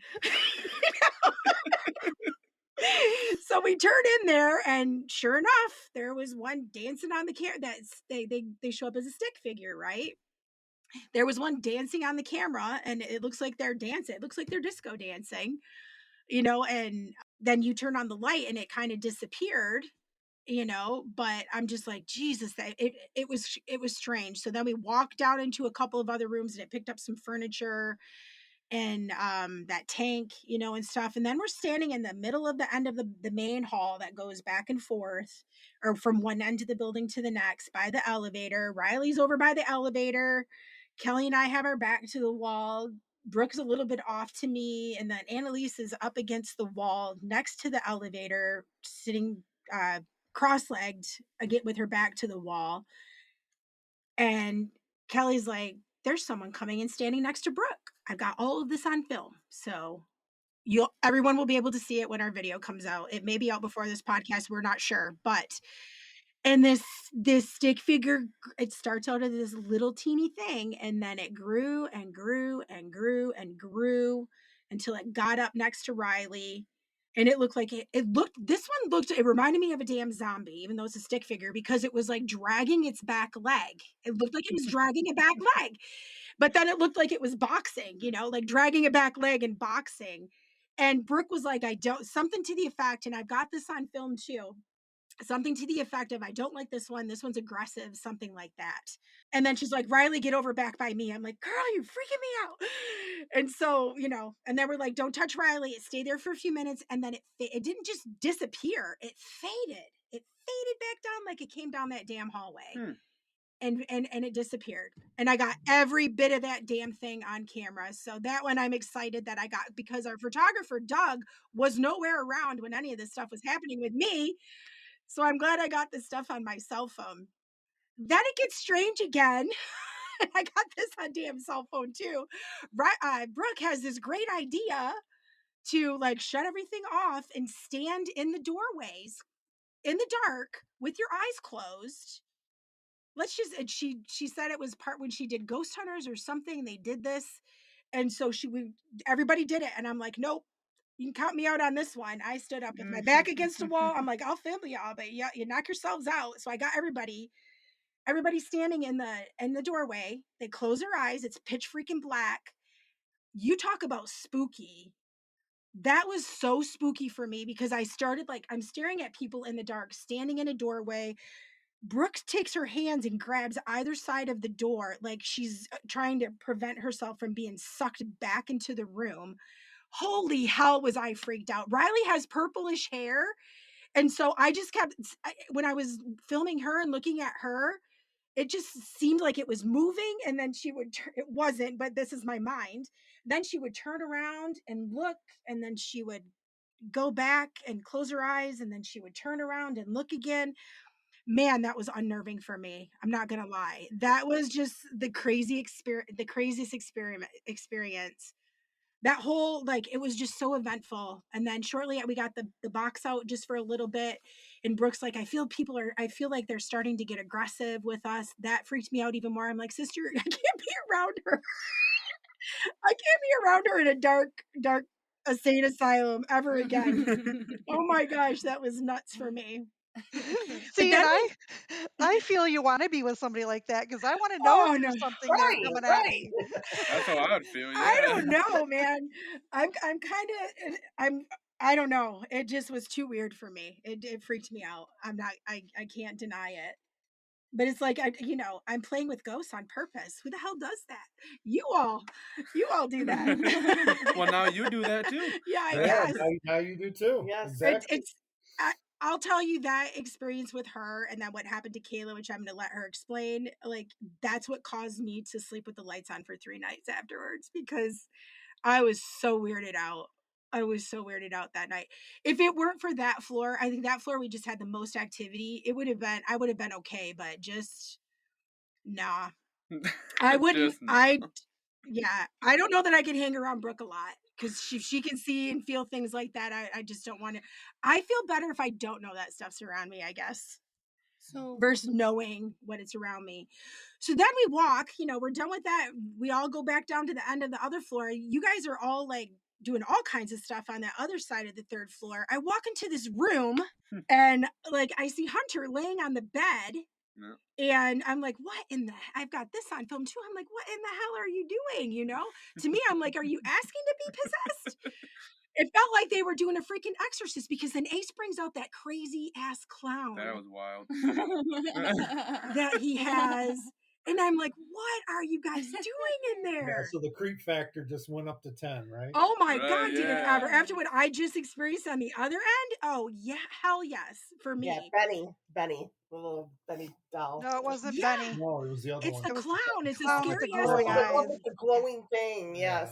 So we turn in there, and sure enough, there was one dancing on the camera. They show up as a stick figure, right? There was one dancing on the camera, and it looks like they're dancing. It looks like they're disco dancing, and then you turn on the light and it kind of disappeared, but I'm just like, Jesus, it was strange. So then we walked down into a couple of other rooms, and it picked up some furniture and that tank, and stuff. And then we're standing in the middle of the end of the main hall that goes back and forth, or from one end of the building to the next, by the elevator. Riley's over by the elevator. Kelly and I have our back to the wall. Brooke's a little bit off to me, and then Annalise is up against the wall next to the elevator, sitting cross-legged again with her back to the wall. And Kelly's like, there's someone coming and standing next to Brooke. I've got all of this on film. So everyone will be able to see it when our video comes out. It may be out before this podcast. We're not sure. But and this stick figure, it starts out as this little teeny thing, and then it grew and grew and grew and grew until it got up next to Riley. And it looked like it reminded me of a damn zombie, even though it's a stick figure, because it was like dragging its back leg. It looked like it was dragging a back leg, but then it looked like it was boxing, like dragging a back leg and boxing. And Brooke was like, something to the effect, and I've got this on film too, something to the effect of, I don't like this one. This one's aggressive, something like that. And then she's like, Riley, get over back by me. I'm like, girl, you're freaking me out. And so, and then we're like, don't touch Riley. It stayed there for a few minutes. And then it didn't just disappear. It faded. It faded back down like it came down that damn hallway. And it disappeared. And I got every bit of that damn thing on camera. So that one I'm excited that I got, because our photographer, Doug, was nowhere around when any of this stuff was happening with me. So I'm glad I got this stuff on my cell phone. Then it gets strange again. I got this on damn cell phone too. Brooke has this great idea to like shut everything off and stand in the doorways in the dark with your eyes closed. She said it was part when she did Ghost Hunters or something. They did this. And so everybody did it. And I'm like, nope. You can count me out on this one. I stood up with my back against the wall. I'm like, I'll film y'all, but yeah, you knock yourselves out. So I got everybody standing in the doorway. They close their eyes. It's pitch freaking black. You talk about spooky. That was so spooky for me, because I started like, I'm staring at people in the dark, standing in a doorway. Brooke takes her hands and grabs either side of the door, like she's trying to prevent herself from being sucked back into the room. Holy hell, was I freaked out. Riley has purplish hair. And so I just kept, when I was filming her and looking at her, it just seemed like it was moving. And then it wasn't, but this is my mind. Then she would turn around and look, and then she would go back and close her eyes. And then she would turn around and look again. Man, that was unnerving for me. I'm not going to lie. That was just the craziest experience. That whole, like, it was just so eventful. And then shortly we got the box out just for a little bit, and Brooke's like, I feel like they're starting to get aggressive with us. That freaked me out even more. I'm like, sister, I can't be around her. I can't be around her in a dark insane asylum ever again. Oh my gosh, that was nuts for me. See, and I feel you want to be with somebody like that, because I want to know if there's something there coming at me. That's how I would feel. Yeah. I don't know, man. I don't know. It just was too weird for me. It freaked me out. I can't deny it. But it's like, I'm playing with ghosts on purpose. Who the hell does that? You all do that. Well, now you do that too. Yeah, I guess. Now you do too. Yes. Exactly. I'll tell you that experience with her, and then what happened to Kayla, which I'm going to let her explain. Like, that's what caused me to sleep with the lights on for 3 nights afterwards, because I was so weirded out. I was so weirded out that night. If it weren't for that floor, I think that floor we just had the most activity. I would have been okay, but just nah. I wouldn't. Yeah, I don't know that I can hang around Brooke a lot, because she can see and feel things like that. I just don't want to. I feel better if I don't know that stuff's around me, I guess. So versus knowing when it's around me. So then we walk, we're done with that. We all go back down to the end of the other floor. You guys are all like doing all kinds of stuff on that other side of the 3rd floor. I walk into this room and like I see Hunter laying on the bed. No. And I'm like, I've got this on film too. I'm like, what in the hell are you doing? To me, I'm like, are you asking to be possessed? It felt like they were doing a freaking exorcist, because then Ace brings out that crazy ass clown. That was wild. That he has. And I'm like, what are you guys doing in there? Yeah, so the creep factor just went up to 10, right? Oh my God, did it ever? After what I just experienced on the other end? Oh yeah, hell yes, for me. Yeah, Benny, the little Benny doll. No, it wasn't Benny. No, it was the other one. It's the clown. It's clown the with scary the glowing eyes. The glowing thing. Yes.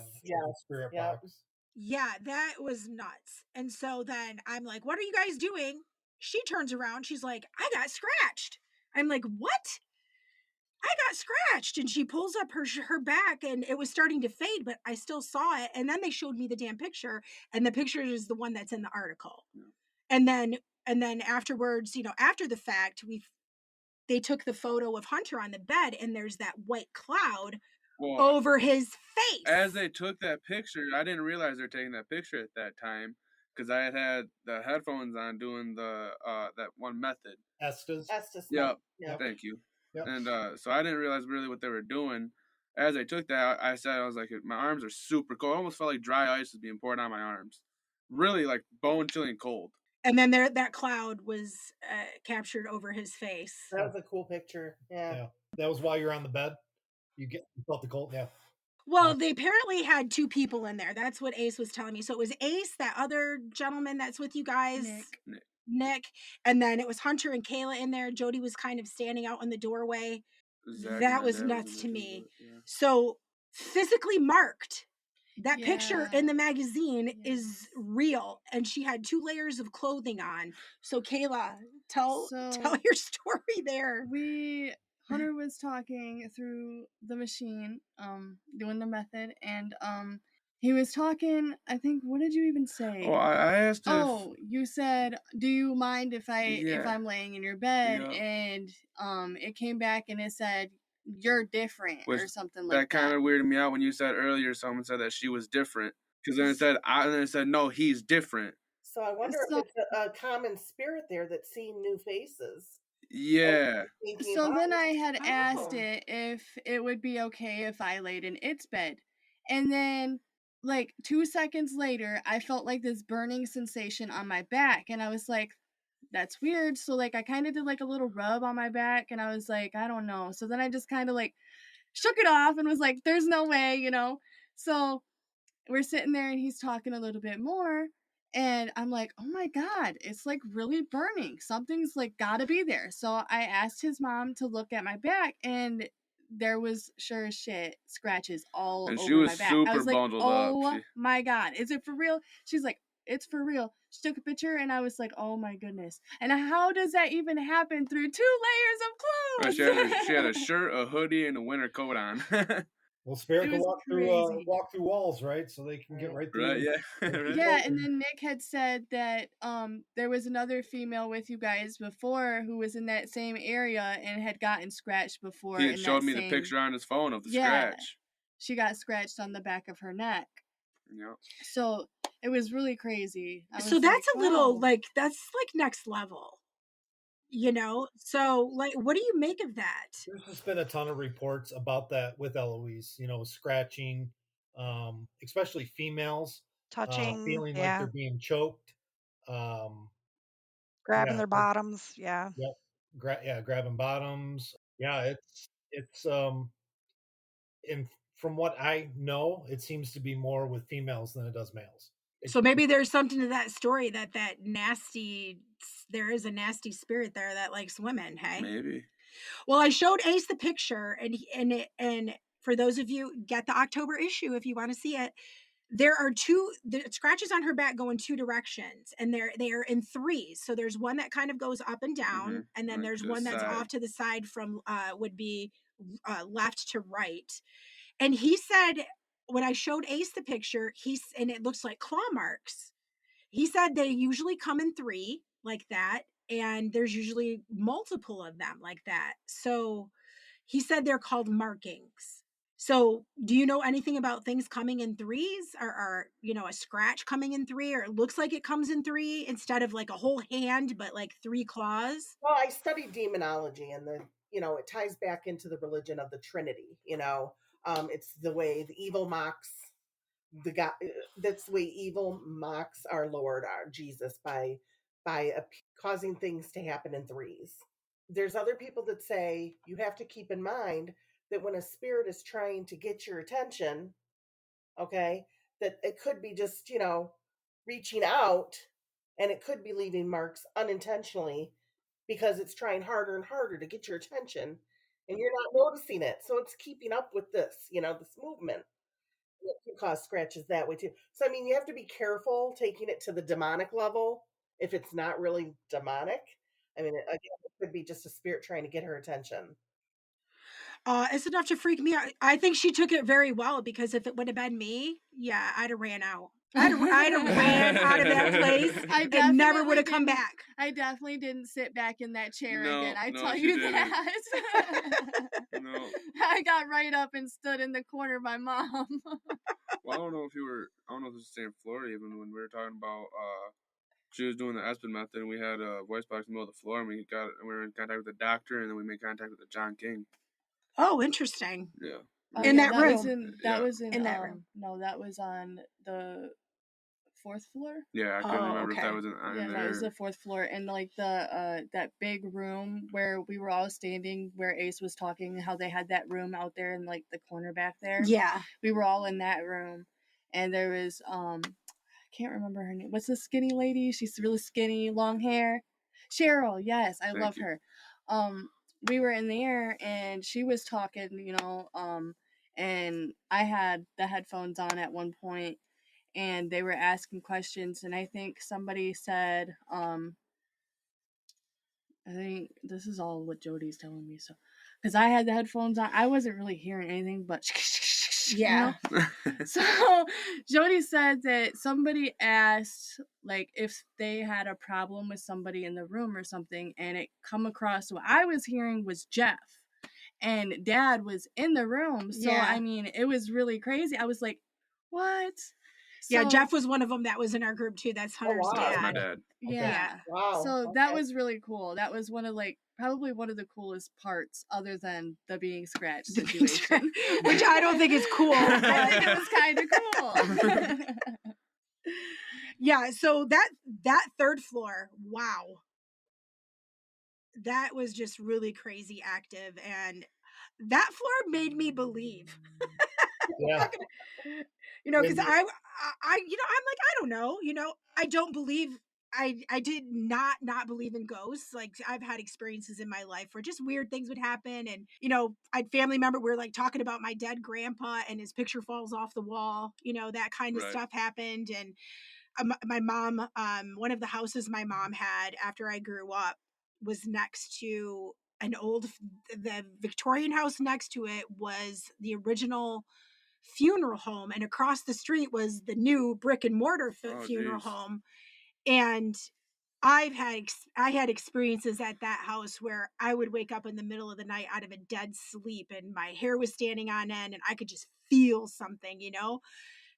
Spirit box. Yeah, that was nuts. And so then I'm like, what are you guys doing? She turns around. She's like, I got scratched. I'm like, what? I got scratched. And she pulls up her back, and it was starting to fade, but I still saw it. And then they showed me the damn picture, and the picture is the one that's in the article. Yeah. And then afterwards, after the fact, they took the photo of Hunter on the bed, and there's that white cloud over his face. As they took that picture, I didn't realize they were taking that picture at that time. because I had the headphones on doing the that one method. Estes. Yep. Yep. Thank you. Yep. And so I didn't realize really what they were doing. As I took that, I was like, my arms are super cold. I almost felt like dry ice was being poured on my arms. Really like bone chilling cold. And then that cloud was captured over his face. That was a cool picture. Yeah. That was while you're on the bed. You felt the cold. Yeah. Well, they apparently had 2 people in there. That's what Ace was telling me. So it was Ace, that other gentleman that's with you guys, Nick, and then it was Hunter and Kayla in there. Jody was kind of standing out in the doorway. That was nuts to me. So physically marked. That picture in the magazine is real, and she had 2 layers of clothing on. So Kayla, tell your story there. Hunter was talking through the machine, doing the method, and he was talking, I think, what did you even say? Oh, I asked if... Oh, you said, do you mind if I'm laying in your bed? Yeah. And it came back and it said, you're different, or something like that. That kind of weirded me out when you said earlier, someone said that she was different. Because then it said, no, he's different. So I wonder if it's a common spirit there that's seeing new faces. Yeah. So then I had asked it if it would be okay if I laid in its bed. And then, like, 2 seconds later, I felt like this burning sensation on my back. And I was like, that's weird. So, like, I kind of did, like, a little rub on my back. And I was like, I don't know. So then I just kind of, like, shook it off and was like, there's no way, you know. So we're sitting there and he's talking a little bit more. And I'm like, oh my God, it's like really burning. Something's like gotta be there. So I asked his mom to look at my back, and there was, sure as shit, scratches all over my back. And she was super like, bundled oh up. My God, is it for real? She's like, it's for real. She took a picture and I was like, oh my goodness. And how does that even happen through 2 layers of clothes? She had a shirt, a hoodie, and a winter coat on. Well, spirit can walk through walls, right? So they can get right through. Right, yeah. Yeah, and then Nick had said that there was another female with you guys before who was in that same area and had gotten scratched before. He had showed me the picture on his phone of the scratch. She got scratched on the back of her neck. Yep. So it was really crazy. So that's a little, like, that's like next level. You know, so like, what do you make of that? There's just been a ton of reports about that with Eloise, you know, scratching, especially females, touching, feeling like they're being choked, grabbing their bottoms. Yeah. Yep. Grabbing bottoms. Yeah. It's, and from what I know, it seems to be more with females than it does males. So maybe there's something to that story that there is a nasty spirit there that likes women. Hey, maybe. Well, I showed Ace the picture, and for those of you, get the October issue if you want to see it. There are the scratches on her back go in 2 directions, and they are in 3s. So there's one that kind of goes up and down, and then there's one that's off to the side from would be left to right. And he said, when I showed Ace the picture, and it looks like claw marks. He said they usually come in 3 like that, and there's usually multiple of them like that. So he said they're called markings. So do you know anything about things coming in 3s, or you know, a scratch coming in 3, or it looks like it comes in 3 instead of like a whole hand, but like 3 claws? Well, I studied demonology, and it ties back into the religion of the Trinity. It's the way the evil mocks the God. That's the way evil mocks our Lord, our Jesus, by causing things to happen in 3s. There's other people that say you have to keep in mind that when a spirit is trying to get your attention, okay, that it could be just, reaching out, and it could be leaving marks unintentionally because it's trying harder and harder to get your attention, and you're not noticing it. So it's keeping up with this, this movement. It can cause scratches that way too. So, I mean, you have to be careful taking it to the demonic level if it's not really demonic. I mean, again, it could be just a spirit trying to get her attention. It's enough to freak me out. I think she took it very well, because if it would have been me, yeah, I'd have ran out. I'd have ran out of that place and never would have come back. I definitely didn't sit back in that chair again. I No, tell she you didn't. that. No. I got right up and stood in the corner by Mom. Well, I don't know if this was the same floor even when we were talking about she was doing the Espen method and we had a voice box in the middle of the floor and we were in contact with the doctor and then we made contact with the John King. Oh, interesting. Yeah. In that room. That was in that room. No, that was on the 4th floor. Yeah, I couldn't remember if that was Yeah, that was the 4th floor, and like the that big room where we were all standing, where Ace was talking, how they had that room out there in like the corner back there. Yeah, we were all in that room, and there was I can't remember her name. What's the skinny lady? She's really skinny, long hair. Cheryl. Yes, I love her. We were in there, and she was talking, and I had the headphones on at one point. And they were asking questions, and I think somebody said, I think this is all what Jody's telling me, so because I had the headphones on, I wasn't really hearing anything, but yeah. So Jody said that somebody asked, like, if they had a problem with somebody in the room or something, and it come across what I was hearing was Jeff. And Dad was in the room, so I mean, it was really crazy. I was like, what? Yeah, Jeff was one of them that was in our group too. That's Hunter's dad. That's my dad. Yeah. Wow. So that was really cool. That was probably one of the coolest parts, other than the being scratched situation, which I don't think is cool. I think it was kind of cool. Yeah. So that 3rd floor, wow, that was just really crazy active, and that floor made me believe. Yeah. Because I'm like, I don't know, I don't believe. I did not believe in ghosts. Like, I've had experiences in my life where just weird things would happen, and I'd family member. We're like talking about my dead grandpa, and his picture falls off the wall. That kind of stuff happened, and my mom. One of the houses my mom had after I grew up was next to the Victorian house. Next to it was the original funeral home, and across the street was the new brick and mortar funeral home. And I had experiences at that house where I would wake up in the middle of the night out of a dead sleep, and my hair was standing on end, and I could just feel something,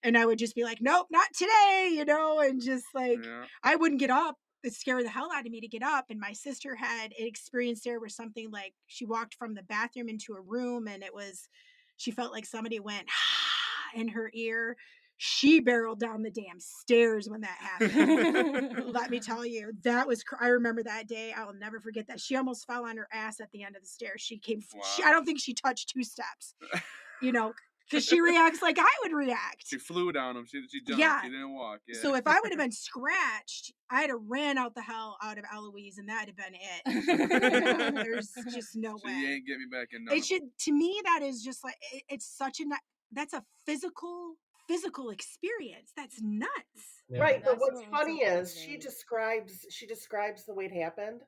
and I would just be like, nope, not today, and just like, I wouldn't get up. It scared the hell out of me to get up. And my sister had an experience there where something, like, she walked from the bathroom into a room, and she felt like somebody went in her ear. She barreled down the damn stairs when that happened. Let me tell you, I remember that day. I will never forget that. She almost fell on her ass at the end of the stairs. I don't think she touched 2 steps, because she reacts like I would react. She flew down him. She jumped. Yeah. She didn't walk. Yeah. So if I would have been scratched, I'd have ran out the hell out of Eloise, and that'd have been it. There's just no way. You ain't get me back in. To me, that is just like, it's that's a physical experience. That's nuts. Yeah. Right. But what's funny is she describes the way it happened,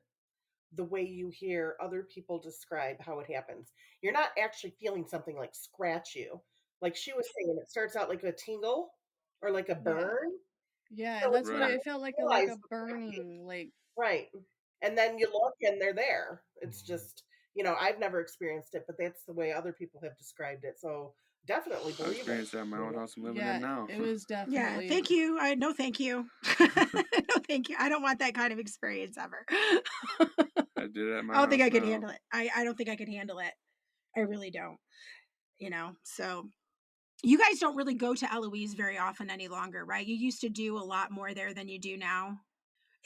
the way you hear other people describe how it happens. You're not actually feeling something like scratch you. Like she was saying, it starts out like a tingle or like a burn. Yeah, so that's what it felt like a burning, like. Right. And then you look and they're there. It's just, I've never experienced it, but that's the way other people have described it. So definitely believe it. I experienced that in my own house I'm living in now. It was definitely. Yeah, thank you. No, thank you. No, thank you. I don't want that kind of experience ever. I did it at my I don't think I could now. handle it. I don't think I could handle it. I really don't. So you guys don't really go to Eloise very often any longer, right? You used to do a lot more there than you do now.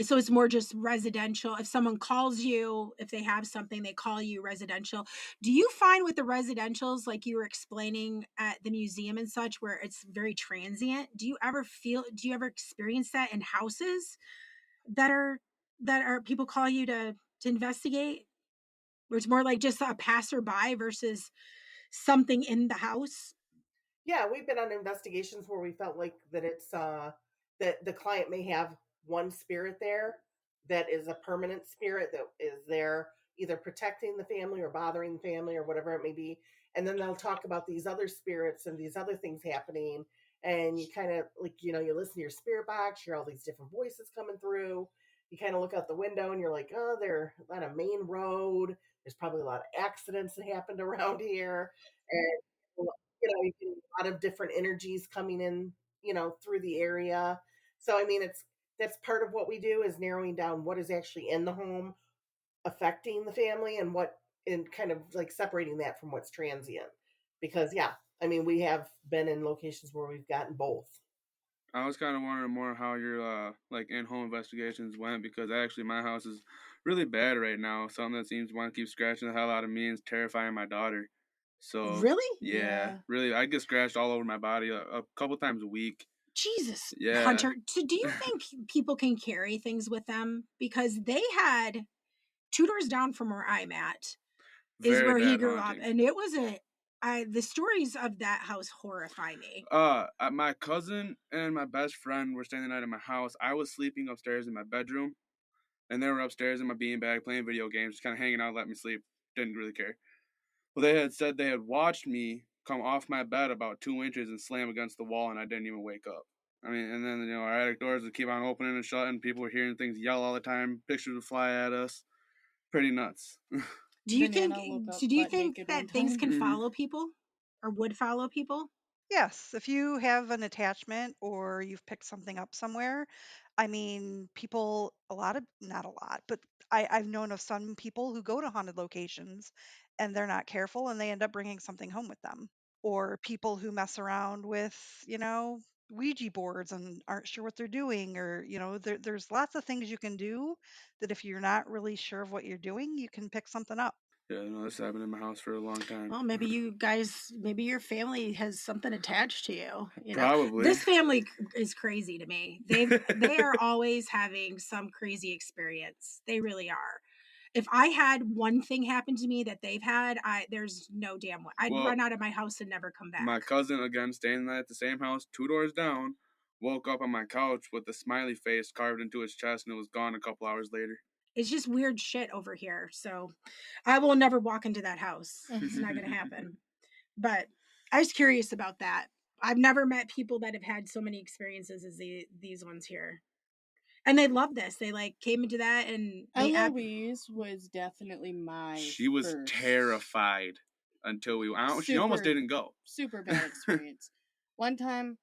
So it's more just residential. If someone calls you, if they have something, they call you residential. Do you find with the residentials, like you were explaining at the museum and such, where it's very transient? Do you ever experience that in houses that are people call you to investigate? Where it's more like just a passerby versus something in the house? Yeah, we've been on investigations where we felt like that it's that the client may have one spirit there that is a permanent spirit that is there either protecting the family or bothering the family or whatever it may be. And then they'll talk about these other spirits and these other things happening. and you kind of like, you listen to your spirit box, hear all these different voices coming through. You kind of look out the window and you're like, oh, they're on a main road. There's probably a lot of accidents that happened around here. And, you get a lot of different energies coming in, through the area. So, I mean, that's part of what we do is narrowing down what is actually in the home affecting the family and kind of like separating that from what's transient. Because, yeah, I mean, we have been in locations where we've gotten both. I was kind of wondering more how your like in-home investigations went, because actually my house is really bad right now. Something that seems to want to keep scratching the hell out of me and is terrifying my daughter. So Really? yeah, really, I get scratched all over my body a couple times a week. Jesus, Yeah. Hunter. So do you think people can carry things with them? Because they had 2 doors down from where I'm at is Very where he bad grew haunting. up, and it was the stories of that house horrify me. My cousin and my best friend were staying the night at my house. I was sleeping upstairs in my bedroom, and they were upstairs in my beanbag playing video games, just kind of hanging out, let me sleep. Didn't really care. Well, they had said they had watched me come off my bed about 2 inches and slam against the wall, and I didn't even wake up. I mean, and then, our attic doors would keep on opening and shutting. People were hearing things yell all the time. Pictures would fly at us. Pretty nuts. Do you Banana think woke up do you butt think naked one that things time. can Mhm. follow people or would follow people? Yes, if you have an attachment or you've picked something up somewhere, I mean, people, not a lot, but I've known of some people who go to haunted locations and they're not careful and they end up bringing something home with them. Or people who mess around with, Ouija boards and aren't sure what they're doing, or, there's lots of things you can do that if you're not really sure of what you're doing, you can pick something up. Yeah, this happened in my house for a long time. Well, maybe your family has something attached to you. Probably. This family is crazy to me. They are always having some crazy experience. They really are. If I had one thing happen to me that they've had, there's no damn way I'd run out of my house and never come back. My cousin, again, staying at the same house, 2 doors down, woke up on my couch with a smiley face carved into his chest, and it was gone a couple hours later. It's just weird shit over here. So I will never walk into that house. It's not going to happen. But I was curious about that. I've never met people that have had so many experiences as these ones here. And they love this. They came into that and Eloise was definitely my She was first terrified until she almost didn't go. super bad experience. One time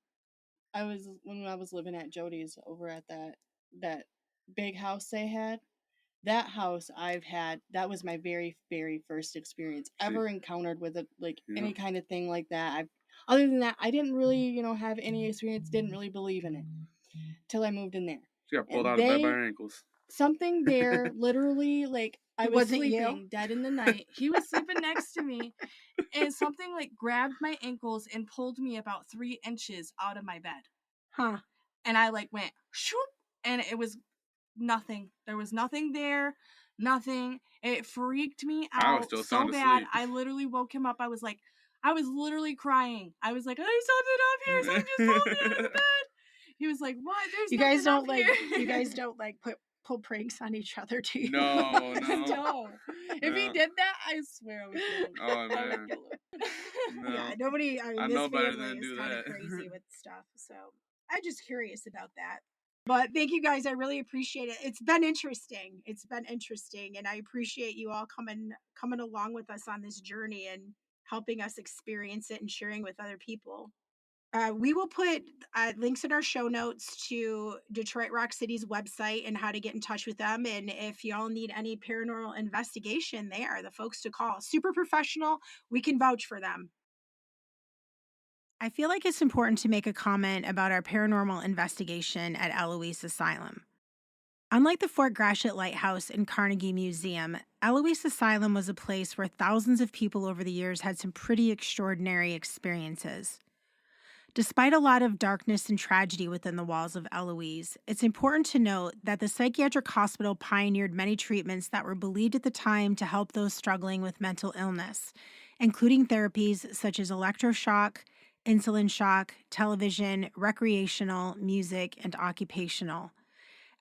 when I was living at Jody's over at that big house they had. That house that was my very, very first experience ever encountered with any kind of thing like that. Other than that, I didn't really, have any experience, didn't really believe in it till I moved in there. She got pulled out of bed by her ankles. Something there, literally, I was sleeping dead in the night. He was sleeping next to me, and something grabbed my ankles and pulled me about 3 inches out of my bed. Huh. And I went, shoop, and it was nothing. There was nothing there. Nothing. It freaked me out so bad. I literally woke him up. I was literally crying. I was like, "There's something up here. Something just pulled me out of the bed." He was like, "What? There's you guys nothing don't up here." You guys don't pull pranks on each other, do you? No. No. If he did that, I swear I would kill him. Oh man. No. Yeah, nobody. I mean, know this better family than is do kind of that. crazy with stuff. So I'm just curious about that. But thank you guys. I really appreciate it. It's been interesting. And I appreciate you all coming along with us on this journey and helping us experience it and sharing with other people. We will put links in our show notes to Detroit Rock City's website and how to get in touch with them. And if y'all need any paranormal investigation, they are the folks to call. Super professional. We can vouch for them. I feel like it's important to make a comment about our paranormal investigation at Eloise Asylum. Unlike the Fort Gratiot Lighthouse and Carnegie Museum, Eloise Asylum was a place where thousands of people over the years had some pretty extraordinary experiences. Despite a lot of darkness and tragedy within the walls of Eloise, it's important to note that the psychiatric hospital pioneered many treatments that were believed at the time to help those struggling with mental illness, including therapies such as electroshock, insulin shock, television, recreational, music, and occupational.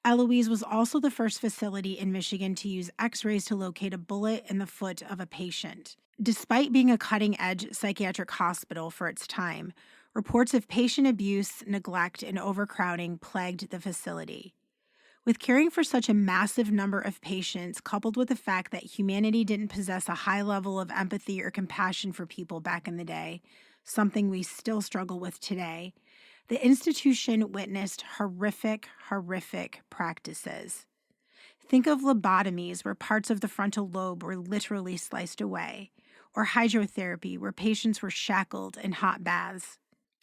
Eloise was also the first facility in Michigan to use X-rays to locate a bullet in the foot of a patient. Despite being a cutting-edge psychiatric hospital for its time, Reports of patient abuse, neglect, and overcrowding plagued the facility. With caring for such a massive number of patients, coupled with the fact that humanity didn't possess a high level of empathy or compassion for people back in the day, something we still struggle with today, the institution witnessed horrific practices. Think of lobotomies where parts of the frontal lobe were literally sliced away, or hydrotherapy where patients were shackled in hot baths.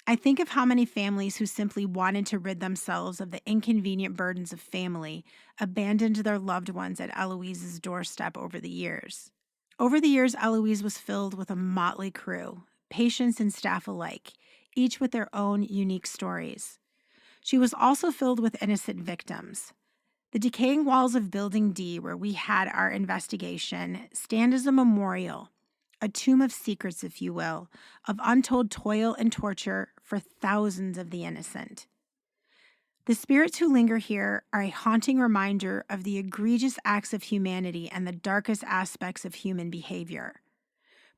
I think of how many families who simply wanted to rid themselves of the inconvenient burdens of family abandoned their loved ones at Eloise's doorstep over the years. Over the years, Eloise was filled with a motley crew, patients and staff alike, each with their own unique stories. She was also filled with innocent victims. The decaying walls of Building D, where we had our investigation, stand as a memorial, a tomb of secrets, if you will, of untold toil and torture for thousands of the innocent. The spirits who linger here are a haunting reminder of the egregious acts of humanity and the darkest aspects of human behavior.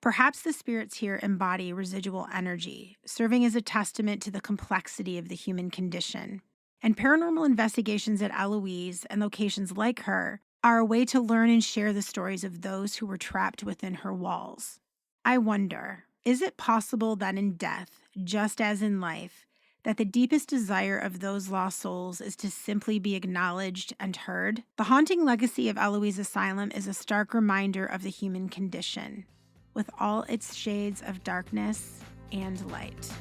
Perhaps the spirits here embody residual energy, serving as a testament to the complexity of the human condition. And paranormal investigations at Eloise and locations like her are a way to learn and share the stories of those who were trapped within her walls. I wonder, is it possible that in death, just as in life, that the deepest desire of those lost souls is to simply be acknowledged and heard? The haunting legacy of Eloise Asylum is a stark reminder of the human condition, with all its shades of darkness and light.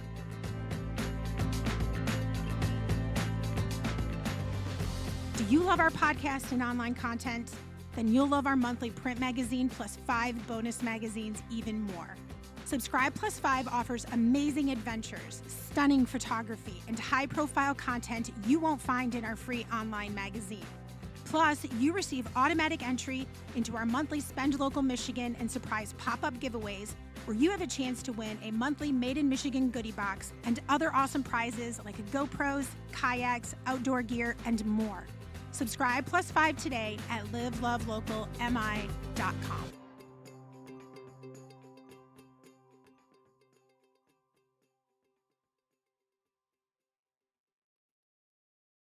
Do you love our podcast and online content? Then you'll love our monthly print magazine plus 5 bonus magazines even more. Subscribe Plus 5 offers amazing adventures, stunning photography, and high-profile content you won't find in our free online magazine. Plus, you receive automatic entry into our monthly Spend Local Michigan and surprise pop-up giveaways where you have a chance to win a monthly Made in Michigan goodie box and other awesome prizes like GoPros, kayaks, outdoor gear, and more. Subscribe Plus 5 today at livelovelocal.mi.com.